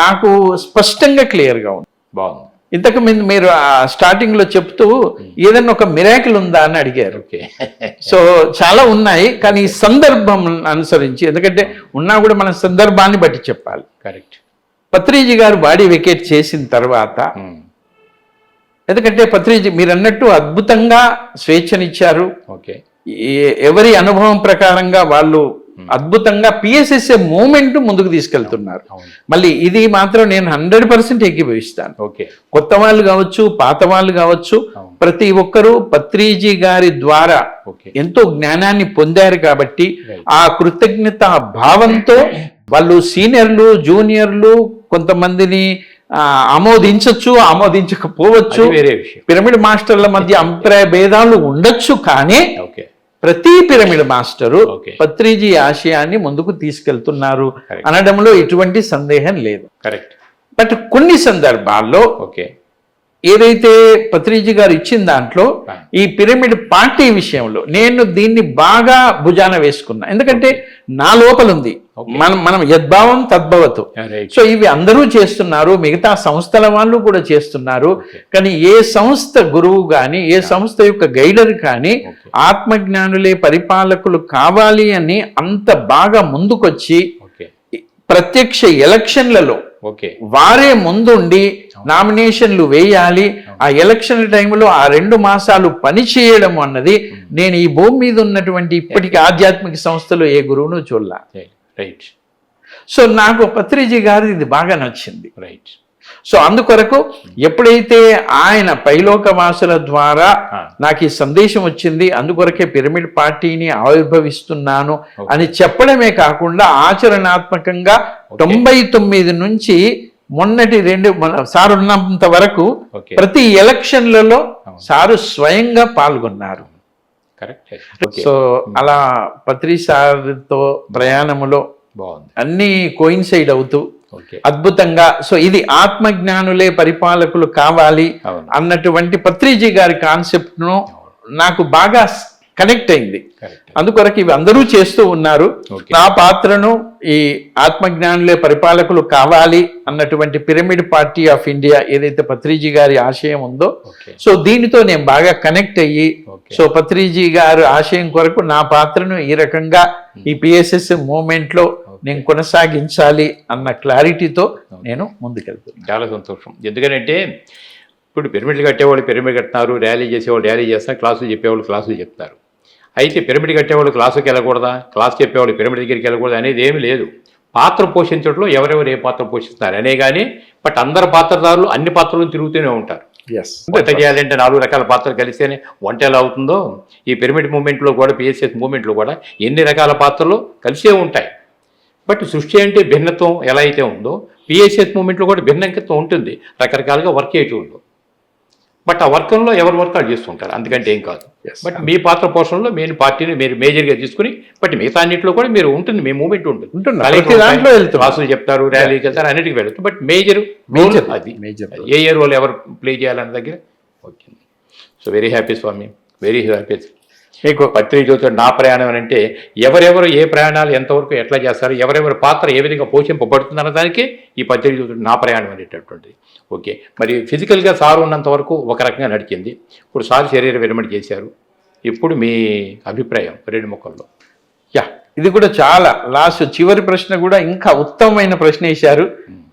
నాకు స్పష్టంగా క్లియర్గా ఉంది. బాగుంది. ఇంతకు ముందు మీరు స్టార్టింగ్ లో చెప్తూ ఏదన్నా ఒక మిరాకిల్ ఉందా అని అడిగారు. సో చాలా ఉన్నాయి, కానీ ఈ సందర్భం అనుసరించి, ఎందుకంటే ఉన్నా కూడా మన సందర్భాన్ని బట్టి చెప్పాలి. కరెక్ట్. పత్రిజీ గారు బాడీ వెకేట్ చేసిన తర్వాత, ఎందుకంటే పత్రిజీ మీరు అన్నట్టు అద్భుతంగా స్వేచ్ఛనిచ్చారు. ఎవరి అనుభవం ప్రకారంగా వాళ్ళు అద్భుతంగా పిఎస్ఎస్ఏ మూమెంట్ ముందుకు తీసుకెళ్తున్నారు. మళ్ళీ ఇది మాత్రం నేను 100% ఏకీభవిస్తాను. కొత్త వాళ్ళు కావచ్చు, పాత వాళ్ళు కావచ్చు, ప్రతి ఒక్కరూ పత్రిజీ గారి ద్వారా ఎంతో జ్ఞానాన్ని పొందారు కాబట్టి ఆ కృతజ్ఞత భావంతో వాళ్ళు సీనియర్లు, జూనియర్లు కొంతమందిని ఆమోదించచ్చు, ఆమోదించకపోవచ్చు, పిరమిడ్ మాస్టర్ల మధ్య అభిప్రాయ భేదాలు ఉండొచ్చు, కానీ ప్రతి పిరమిడ్ మాస్టరు పత్రిజీ ఆశయాన్ని ముందుకు తీసుకెళ్తున్నారు అనడంలో ఎటువంటి సందేహం లేదు. కరెక్ట్. బట్ కొన్ని సందర్భాల్లో ఏదైతే పత్రిజీ గారు ఇచ్చిన దాంట్లో ఈ పిరమిడ్ పార్టీ విషయంలో నేను దీన్ని బాగా భుజాన వేసుకున్నా. ఎందుకంటే నా లోపల ఉంది, మనం యద్భావం తద్భవతు. సో ఇవి అందరూ చేస్తున్నారు, మిగతా సంస్థల వాళ్ళు కూడా చేస్తున్నారు, కానీ ఏ సంస్థ గురువు కానీ ఏ సంస్థ యొక్క గైడర్ కానీ ఆత్మజ్ఞానులే పరిపాలకులు కావాలి అని అంత బాగా ముందుకొచ్చి ప్రత్యక్ష ఎలక్షన్లలో ఓకే. వారే ముందుండి నామినేషన్లు వేయాలి. ఆ ఎలక్షన్ టైంలో ఆ 2 మాసాలు పని చేయడం అన్నది నేను ఈ భూమి మీద ఉన్నటువంటి ఇప్పటికీ ఆధ్యాత్మిక సంస్థలో ఏ గురువును చూడలా. రైట్. సో నాకు పత్రిజీ గారు ఇది బాగా నచ్చింది. రైట్. సో అందుకొరకు ఎప్పుడైతే ఆయన పైలోకవాసుల ద్వారా నాకు ఈ సందేశం వచ్చింది, అందుకొరకే పిరమిడ్ పార్టీని ఆవిర్భవిస్తున్నాను అని చెప్పడమే కాకుండా ఆచరణాత్మకంగా 99 నుంచి మొన్నటి సార్ ఉన్నంత వరకు ప్రతి ఎలక్షన్లలో సారు స్వయంగా పాల్గొన్నారు. సో అలా పత్రి సార్తో ప్రయాణములో అన్ని కోయిన్సైడ్ అవుతూ అద్భుతంగా. సో ఇది ఆత్మజ్ఞానులే పరిపాలకులు కావాలి అన్నటువంటి పత్రిజీ గారి కాన్సెప్ట్ ను నాకు బాగా కనెక్ట్ అయింది. అందుకొరకు ఇవి అందరూ చేస్తూ ఉన్నారు. నా పాత్రను ఈ ఆత్మజ్ఞానులే పరిపాలకులు కావాలి అన్నటువంటి పిరమిడ్ పార్టీ ఆఫ్ ఇండియా ఏదైతే పత్రిజీ గారి ఆశయం ఉందో, సో దీనితో నేను బాగా కనెక్ట్ అయ్యి, సో పత్రిజీ గారు ఆశయం కొరకు నా పాత్రను ఈ రకంగా ఈ పిఎస్ఎస్ మూవ్మెంట్ లో నేను కొనసాగించాలి అన్న క్లారిటీతో నేను ముందుకెళ్తున్నాను. చాలా సంతోషం. ఎందుకంటే ఇప్పుడు పిరమిడ్లు కట్టేవాళ్ళు పిరమిడ్ కట్టినారు, ర్యాలీ చేసేవాళ్ళు ర్యాలీ చేస్తారు, క్లాసులు చెప్పేవాళ్ళు క్లాసులు చెప్తారు. అయితే పిరమిడ్ కట్టేవాళ్ళు క్లాసుకి వెళ్ళకూడదా, క్లాస్ చెప్పేవాళ్ళు పిరమిడ్ దగ్గరికి వెళ్ళకూడదు అనేది ఏమీ లేదు. పాత్ర పోషించడంలో ఎవరెవరు ఏ పాత్ర పోషిస్తారు అనే కానీ, బట్ అందరు పాత్రదారులు అన్ని పాత్రలను తిరుగుతూనే ఉంటారు. వంట చేయాలంటే 4 రకాల పాత్రలు కలిస్తేనే వంట ఎలా అవుతుందో, ఈ పిరమిడ్ మూమెంట్లో కూడా పిఎస్ఎస్ మూమెంట్లో కూడా ఎన్ని రకాల పాత్రలు కలిసే ఉంటాయి. బట్ సృష్టి అంటే భిన్నత్వం ఎలా అయితే ఉందో, పిఎస్ఎస్ మూమెంట్లో కూడా భిన్నత్వం ఉంటుంది, రకరకాలుగా వర్క్ చేయటంలో. బట్ ఆ వర్కంలో ఎవరి వర్క్ వాళ్ళు చేస్తుంటారు, అందుకంటే ఏం కాదు. బట్ మీ పాత్ర పోషణలో మెయిన్ పార్టీని మీరు మేజర్గా తీసుకుని, బట్ మిగతా అన్నింటిలో కూడా మీరు ఉంటుంది, మీ మూమెంట్ ఉంటుంది. క్లాసులు చెప్తారు, ర్యాలీకి వెళ్తారు, అన్నిటికీ వెళ్తారు. బట్ మేజర్ అది ఏ రోల్ ఎవరు ప్లే చేయాలన్న దగ్గర ఓకే. సో వెరీ హ్యాపీ స్వామి, వెరీ హ్యాపీ. మీకు పత్రిక చూస్తే నా ప్రయాణం అని అంటే ఎవరెవరు ఏ ప్రయాణాలు ఎంతవరకు ఎట్లా చేస్తారు, ఎవరెవరి పాత్ర ఏ విధంగా పోషింపబడుతుందన్న దానికి ఈ పత్రిక చూస్తే నా ప్రయాణం అనేటటువంటిది. ఓకే. మరి ఫిజికల్గా సారు ఉన్నంత వరకు ఒక రకంగా నడిచింది. ఇప్పుడు సారు శరీర విరమణ చేశారు. ఇప్పుడు మీ అభిప్రాయం 2 ముక్కల్లో. ఇది కూడా చాలా లాస్ట్ చివరి ప్రశ్న కూడా ఇంకా ఉత్తమమైన ప్రశ్న వేశారు.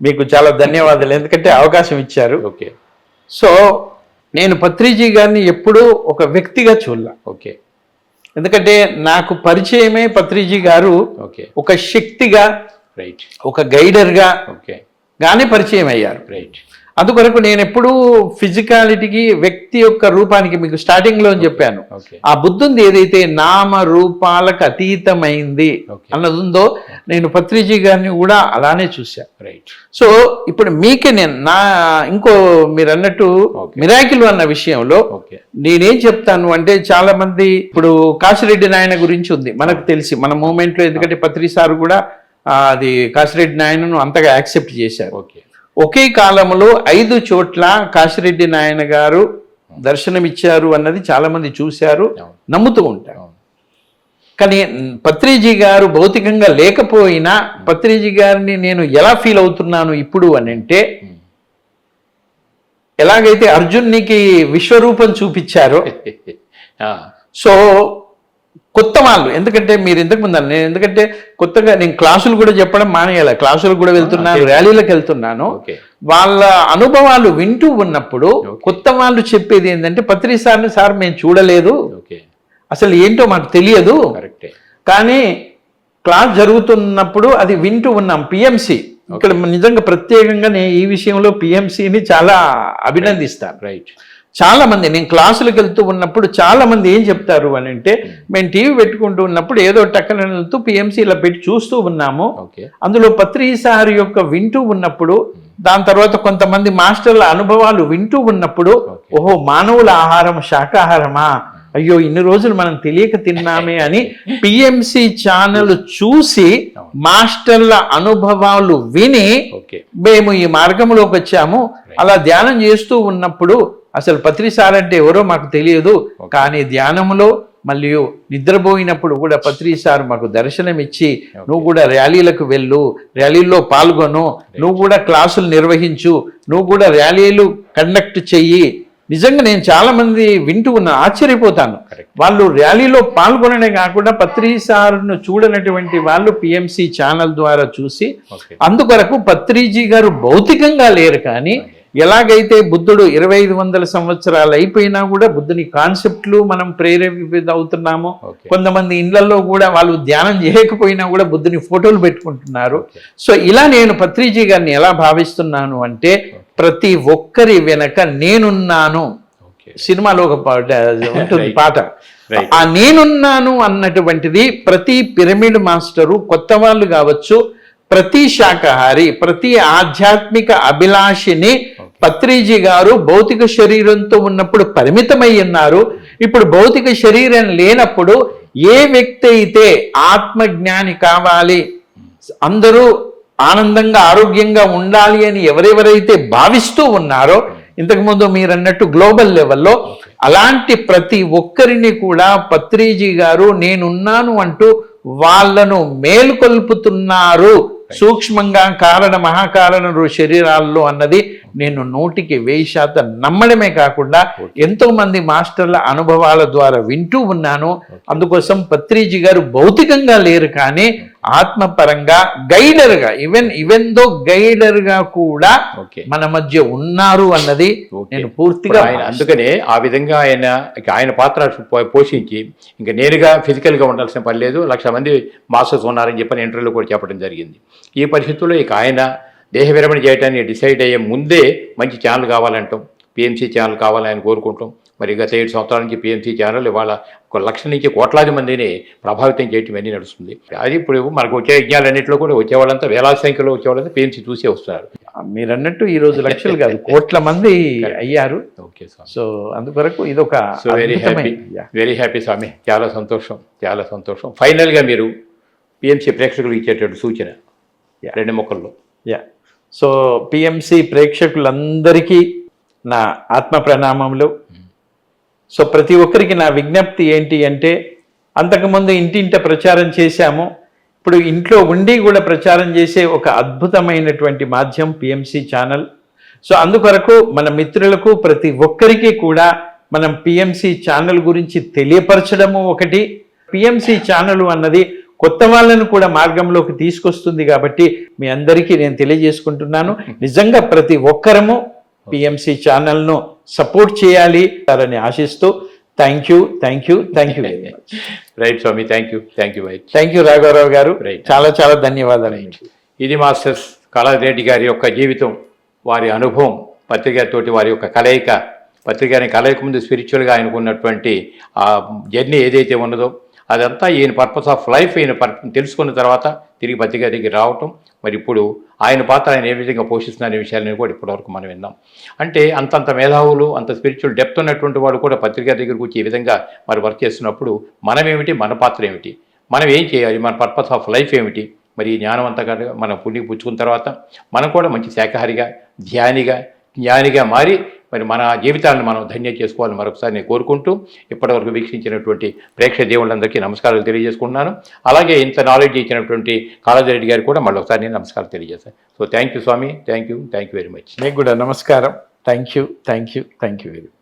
మీకు చాలా ధన్యవాదాలు, ఎందుకంటే అవకాశం ఇచ్చారు. ఓకే. సో నేను పత్రిజీ గారిని ఎప్పుడూ ఒక వ్యక్తిగా చూడలా. ఓకే. ఎందుకంటే నాకు పరిచయమే పత్రిజీ గారు ఒక శక్తిగా, రైట్, ఒక గైడర్గా గానే పరిచయం అయ్యారు. రైట్. అందుకొరకు నేను ఎప్పుడూ ఫిజికాలిటీకి, వ్యక్తి యొక్క రూపానికి, మీకు స్టార్టింగ్ లో చెప్పాను, ఆ బుద్ధుంది ఏదైతే నామ రూపాలకు అతీతమైంది అన్నది ఉందో, నేను పత్రిజీ గారిని కూడా అలానే చూశాను. రైట్. సో ఇప్పుడు మీకే నేను ఇంకో మీరు అన్నట్టు మిరాకిల్ అన్న విషయంలో నేనేం చెప్తాను అంటే, చాలా మంది ఇప్పుడు కాశిరెడ్డి నాయన గురించి ఉంది మనకు తెలిసి మన మూమెంట్ లో, ఎందుకంటే పత్రి సార్ కూడా అది కాశిరెడ్డి నాయనను అంతగా యాక్సెప్ట్ చేశారు. ఒకే కాలంలో 5 చోట్ల కాశిరెడ్డి నాయన గారు దర్శనమిచ్చారు అన్నది చాలా మంది చూశారు, నమ్ముతూ ఉంటారు. కానీ పత్రిజీ గారు భౌతికంగా లేకపోయినా పత్రిజీ గారిని నేను ఎలా ఫీల్ అవుతున్నాను ఇప్పుడు అని అంటే, ఎలాగైతే అర్జున్నికి విశ్వరూపం చూపించారో, సో కొత్త వాళ్ళు, ఎందుకంటే మీరు ఇంతకుముందు నేను, ఎందుకంటే కొత్తగా నేను క్లాసులు కూడా చెప్పడం మానేయాలి, క్లాసులకు కూడా వెళ్తున్నాను, ర్యాలీలకు వెళ్తున్నాను. వాళ్ళ అనుభవాలు వింటూ ఉన్నప్పుడు కొత్త వాళ్ళు చెప్పేది ఏంటంటే, పత్రి సార్ని సార్ మేము చూడలేదు, అసలు ఏంటో మాకు తెలియదు, కానీ క్లాస్ జరుగుతున్నప్పుడు అది వింటూ ఉన్నాం. పిఎంసి ఇక్కడ నిజంగా ప్రత్యేకంగా నేను ఈ విషయంలో పిఎంసిని చాలా అభినందిస్తాను. రైట్. చాలా మంది నేను క్లాసులకు వెళ్తూ ఉన్నప్పుడు చాలా మంది ఏం చెప్తారు అని అంటే, మేము టీవీ పెట్టుకుంటూ ఉన్నప్పుడు ఏదో టక్కన వెళ్తూ పిఎంసి ఇలా పెట్టి చూస్తూ ఉన్నాము, అందులో పత్రి సార్ యొక్క వింటూ ఉన్నప్పుడు, దాని తర్వాత కొంతమంది మాస్టర్ల అనుభవాలు వింటూ ఉన్నప్పుడు, ఓహో మానవుల ఆహారం శాకాహారమా, అయ్యో ఇన్ని రోజులు మనం తెలియక తిన్నామే అని పిఎంసి ఛానల్ చూసి మాస్టర్ల అనుభవాలు విని మేము ఈ మార్గంలోకి వచ్చాము. అలా ధ్యానం చేస్తూ ఉన్నప్పుడు అసలు పత్రి సార్ అంటే ఎవరో మాకు తెలియదు, కానీ ధ్యానంలో మరియు నిద్రపోయినప్పుడు కూడా పత్రి సార్ మాకు దర్శనం ఇచ్చి, నువ్వు కూడా ర్యాలీలకు వెళ్ళు, ర్యాలీల్లో పాల్గొను, నువ్వు కూడా క్లాసులు నిర్వహించు, నువ్వు కూడా ర్యాలీలు కండక్ట్ చెయ్యి, నిజంగా నేను చాలా మంది వింటూ ఉన్నా, ఆశ్చర్యపోతాను. వాళ్ళు ర్యాలీలో పాల్గొనడే కాకుండా పత్రి సార్ను చూడనటువంటి వాళ్ళు పిఎంసి ఛానల్ ద్వారా చూసి అందుకొరకు పత్రిజీ గారు భౌతికంగా లేరు, కానీ ఎలాగైతే బుద్ధుడు 2500 సంవత్సరాలు అయిపోయినా కూడా బుద్ధుని కాన్సెప్ట్లు మనం ప్రేరేపిత అవుతున్నామో, కొంతమంది ఇళ్లలో కూడా వాళ్ళు ధ్యానం చేయకపోయినా కూడా బుద్ధుని ఫోటోలు పెట్టుకుంటున్నారు. సో ఇలా నేను పత్రిజీ గారిని ఎలా భావిస్తున్నాను అంటే, ప్రతి ఒక్కరి వెనక నేనున్నాను. సినిమాలో ఒక ఉంటుంది పాట, ఆ నేనున్నాను అన్నటువంటిది ప్రతి పిరమిడ్ మాస్టరు, కొత్త వాళ్ళు కావచ్చు, ప్రతి శాకాహారి, ప్రతి ఆధ్యాత్మిక అభిలాషిని పత్రిజీ గారు భౌతిక శరీరంతో ఉన్నప్పుడు పరిమితమై ఉన్నారు. ఇప్పుడు భౌతిక శరీరం లేనప్పుడు ఏ వ్యక్తి అయితే ఆత్మజ్ఞాని కావాలి, అందరూ ఆనందంగా ఆరోగ్యంగా ఉండాలి అని ఎవరెవరైతే భావిస్తూ ఉన్నారో, ఇంతకుముందు మీరు అన్నట్టు గ్లోబల్ లెవెల్లో అలాంటి ప్రతి ఒక్కరిని కూడా పత్రిజీ గారు నేనున్నాను అంటూ వాళ్ళను మేలుకొల్పుతున్నారు. సూక్ష్మంగా కారణ మహాకారణ శరీరాల్లో అన్నది నేను 100% నమ్మడమే కాకుండా ఎంతో మంది మాస్టర్ల అనుభవాల ద్వారా వింటూ ఉన్నాను. అందుకోసం పత్రిజీ గారు భౌతికంగా లేరు, కానీ ఆత్మపరంగా గైడర్గా, ఈవెన్ దో గైడర్గా కూడా మన మధ్య ఉన్నారు అన్నది నేను పూర్తిగా. అందుకనే ఆ విధంగా ఆయన పాత్ర పోషించి ఇంకా నేరుగా ఫిజికల్గా ఉండాల్సిన పని లేదు, 1,00,000 మంది మాస్టర్స్ ఉన్నారని చెప్పని ఇంటర్వ్యూలో కూడా చెప్పడం జరిగింది. ఈ పరిస్థితుల్లో ఇక ఆయన దేహ విరమణ చేయడానికి డిసైడ్ అయ్యే ముందే మంచి ఛానల్ కావాలంటాం, పిఎంసి ఛానల్ కావాలని ఆయన కోరుకుంటాం. మరి గత 7 సంవత్సరాల నుంచి పిఎంసి ఛానల్ ఇవాళ 1,00,000 నుంచి కోట్లాది మందిని ప్రభావితం చేయటం అన్నీ నడుస్తుంది. అది ఇప్పుడు మనకు వచ్చే యజ్ఞాలన్నింటిలో కూడా వచ్చేవాళ్ళంతా వేలాది సంఖ్యలో వచ్చేవాళ్ళంతా పిఎంసి చూసే వస్తున్నారు. మీరు అన్నట్టు ఈ రోజు లక్షలు కాదు కోట్ల మంది అయ్యారు. ఓకే స్వామి, సో అందువరకు ఇదొక వెరీ హ్యాపీ స్వామి, చాలా సంతోషం, చాలా సంతోషం. ఫైనల్గా మీరు పిఎంసి ప్రేక్షకులు ఇచ్చేటటువంటి సూచన 2 ముక్కల్లో. సో పిఎంసి ప్రేక్షకులందరికీ నా ఆత్మ ప్రణామములు. సో ప్రతి ఒక్కరికి నా విజ్ఞప్తి ఏంటి అంటే, అంతకుముందు ఇంటింట ప్రచారం చేశాము, ఇప్పుడు ఇంట్లో ఉండి కూడా ప్రచారం చేసే ఒక అద్భుతమైనటువంటి మాధ్యమం పిఎంసి ఛానల్. సో అందుకొరకు మన మిత్రులకు ప్రతి ఒక్కరికి కూడా మనం పిఎంసి ఛానల్ గురించి తెలియపరచడము ఒకటి. పిఎంసి ఛానల్ అన్నది కొత్త వాళ్ళను కూడా మార్గంలోకి తీసుకొస్తుంది కాబట్టి మీ అందరికీ నేను తెలియజేసుకుంటున్నాను. నిజంగా ప్రతి ఒక్కరము పిఎంసి ఛానల్ను సపోర్ట్ చేయాలి అని ఆశిస్తూ thank you very much. Right Swami, thank you రాఘవరావు గారు, చాలా చాలా ధన్యవాదాలు. ఇది మాస్టర్స్ కళారెడ్డి గారి యొక్క జీవితం, వారి అనుభవం, పత్రికతోటి వారి యొక్క కలయిక, పత్రికని కలయిక ముందు స్పిరిచువల్గా ఆయనకు ఉన్నటువంటి ఆ జర్నీ ఏదైతే ఉన్నదో అదంతా ఈయన పర్పస్ ఆఫ్ లైఫ్ ఈయన తెలుసుకున్న తర్వాత తిరిగి పత్రిక దగ్గర రావటం, మరి ఇప్పుడు ఆయన పాత్ర ఆయన ఏ విధంగా పోషిస్తున్న విషయాలని కూడా ఇప్పటివరకు మనం విన్నాం. అంటే అంతంత మేధావులు, అంత స్పిరిచువల్ డెప్త్ ఉన్నటువంటి వాళ్ళు కూడా పత్రిక దగ్గరకు వచ్చి ఈ విధంగా మరి వర్క్ చేస్తున్నప్పుడు మనమేమిటి, మన పాత్ర ఏమిటి, మనం ఏం చేయాలి, మన పర్పస్ ఆఫ్ లైఫ్ ఏమిటి, మరి ఈ జ్ఞానం అంతా మనం పుణ్యం పుచ్చుకున్న తర్వాత మనం కూడా మంచి శాఖాహారిగా, జ్ఞానిగా మారి మరి మన జీవితాలను మనం ధన్యం చేసుకోవాలని మరొకసారి నేను కోరుకుంటూ ఇప్పటివరకు వీక్షించినటువంటి ప్రేక్షక దేవుళ్ళందరికీ నమస్కారాలు తెలియజేసుకుంటున్నాను. అలాగే ఇంత నాలెడ్జ్ ఇచ్చినటువంటి కాళారెడ్డి గారికి కూడా మళ్ళీ ఒకసారి నేను నమస్కారం తెలియజేస్తాను. So thank you Swami, thank you very much. మీకు కూడా నమస్కారం. Thank you very much.